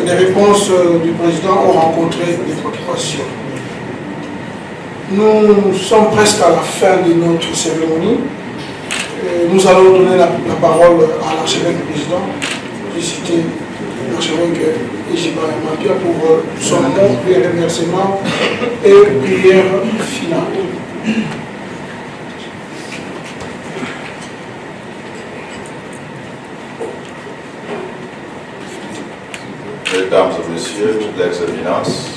les réponses du président ont rencontré des préoccupations. Nous sommes presque à la fin de notre cérémonie. Nous allons donner la parole à l'archevêque président. J'ai cité l'archevêque Ejiba Yama Pia pour son mot de remerciement et prière finale. Mesdames et messieurs, les éminences,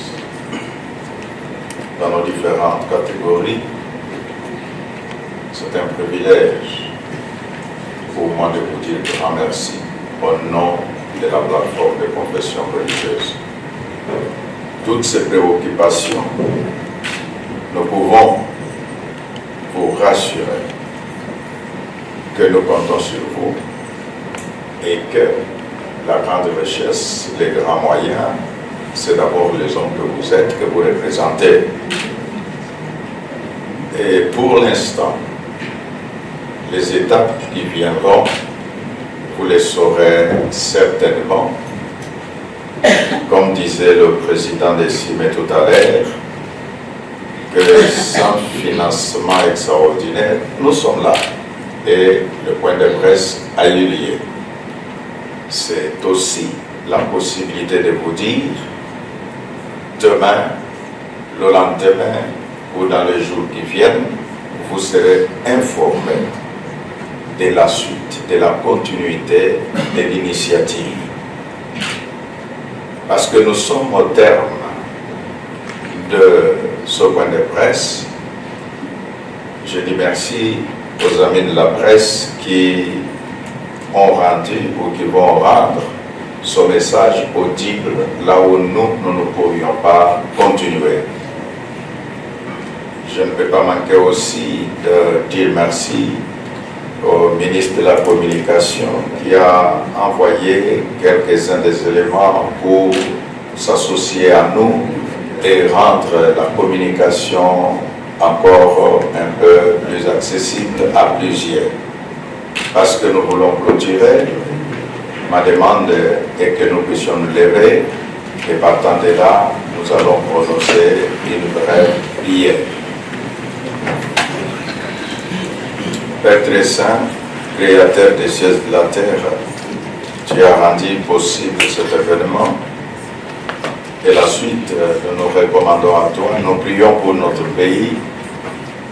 dans nos différentes catégories, c'est un privilège pour moi de vous dire grand merci au nom de la plateforme de confession religieuse. Toutes ces préoccupations, nous pouvons vous rassurer que nous comptons sur vous et que la grande richesse, les grands moyens, c'est d'abord les hommes que vous êtes, que vous représentez. Et pour l'instant, les étapes qui viendront, vous les saurez certainement. Comme disait le président des CIME tout à l'heure, que sans financement extraordinaire, nous sommes là. Et le point de presse a eu lieu. C'est aussi la possibilité de vous dire, demain, le lendemain ou dans les jours qui viennent, vous serez informés de la suite, de la continuité de l'initiative. Parce que nous sommes au terme de ce point de presse. Je dis merci aux amis de la presse qui ont rendu ou qui vont rendre ce message audible là où nous ne pourrions pas continuer. Je ne peux pas manquer aussi de dire merci au ministre de la Communication qui a envoyé quelques-uns des éléments pour s'associer à nous et rendre la communication encore un peu plus accessible à plusieurs. Parce que nous voulons clôturer, ma demande est que nous puissions nous lever et partant de là, nous allons prononcer une brève prière. Père très saint, Créateur des cieux et de la terre, tu as rendu possible cet événement et la suite, nous nous recommandons à toi, nous prions pour notre pays,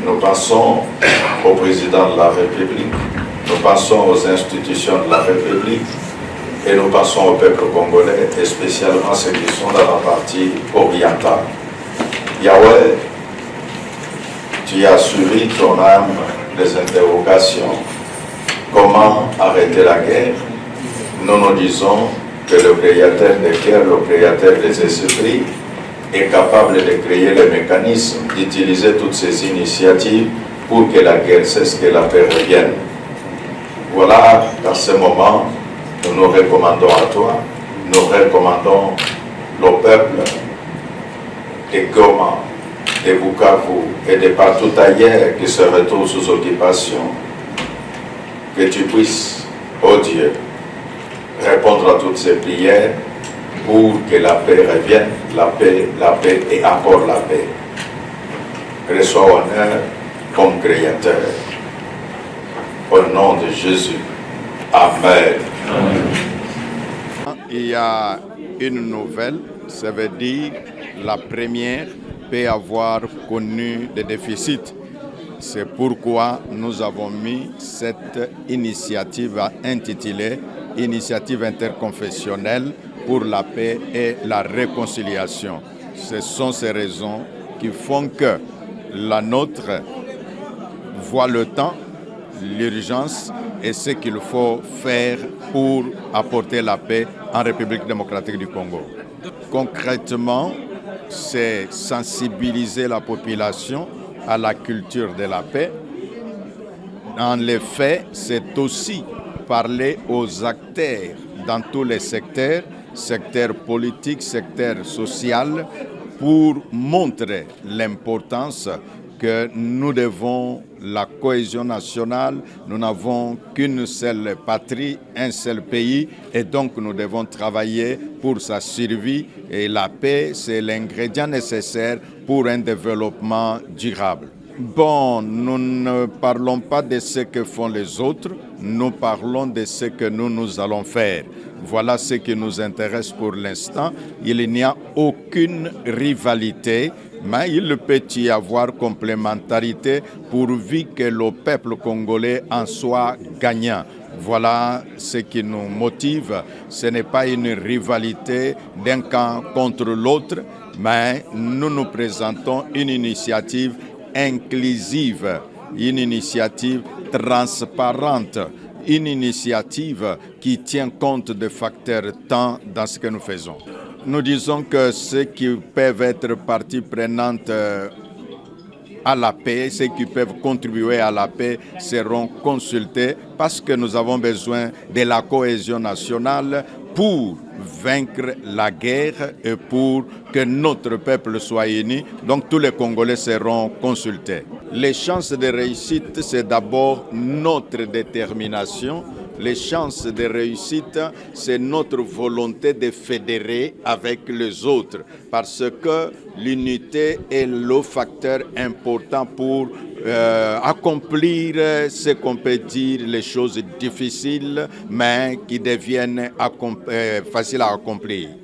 nous pensons au président de la République, nous pensons aux institutions de la République et nous pensons au peuple congolais et spécialement ceux qui sont dans la partie orientale. Yahweh, tu as suivi ton âme les interrogations. Comment arrêter la guerre? Nous nous disons que le créateur des cœurs, le créateur des esprits est capable de créer les mécanismes, d'utiliser toutes ces initiatives pour que la guerre cesse, que la paix revienne. Voilà, dans ce moment, nous nous recommandons à toi, nous recommandons le peuple de Goma, de Bukavu et de partout ailleurs qui se retrouvent sous occupation. Que tu puisses, oh Dieu, répondre à toutes ces prières pour que la paix revienne, la paix et encore la paix. Reçois honneur comme Créateur. Au nom de Jésus. Amen. Il y a une nouvelle, ça veut dire la première peut avoir connu des déficits. C'est pourquoi nous avons mis cette initiative intitulée Initiative interconfessionnelle pour la paix et la réconciliation. Ce sont ces raisons qui font que la nôtre voit le temps, l'urgence et ce qu'il faut faire pour apporter la paix en République démocratique du Congo. Concrètement, c'est sensibiliser la population à la culture de la paix. Dans les faits, c'est aussi parler aux acteurs dans tous les secteurs, secteur politique, secteur social, pour montrer l'importance que nous devons la cohésion nationale. Nous n'avons qu'une seule patrie, un seul pays, et donc nous devons travailler pour sa survie. Et la paix, c'est l'ingrédient nécessaire pour un développement durable. Bon, nous ne parlons pas de ce que font les autres, nous parlons de ce que nous allons faire. Voilà ce qui nous intéresse pour l'instant. Il n'y a aucune rivalité, mais il peut y avoir complémentarité pourvu que le peuple congolais en soit gagnant. Voilà ce qui nous motive. Ce n'est pas une rivalité d'un camp contre l'autre, mais nous nous présentons une initiative inclusive, une initiative transparente, une initiative qui tient compte des facteurs temps dans ce que nous faisons. Nous disons que ceux qui peuvent être partie prenante à la paix, ceux qui peuvent contribuer à la paix seront consultés parce que nous avons besoin de la cohésion nationale pour vaincre la guerre et pour que notre peuple soit uni. Donc tous les Congolais seront consultés. Les chances de réussite, c'est d'abord notre détermination. Les chances de réussite, c'est notre volonté de fédérer avec les autres parce que l'unité est le facteur important pour accomplir ce qu'on peut dire, les choses difficiles, mais qui deviennent faciles à accomplir.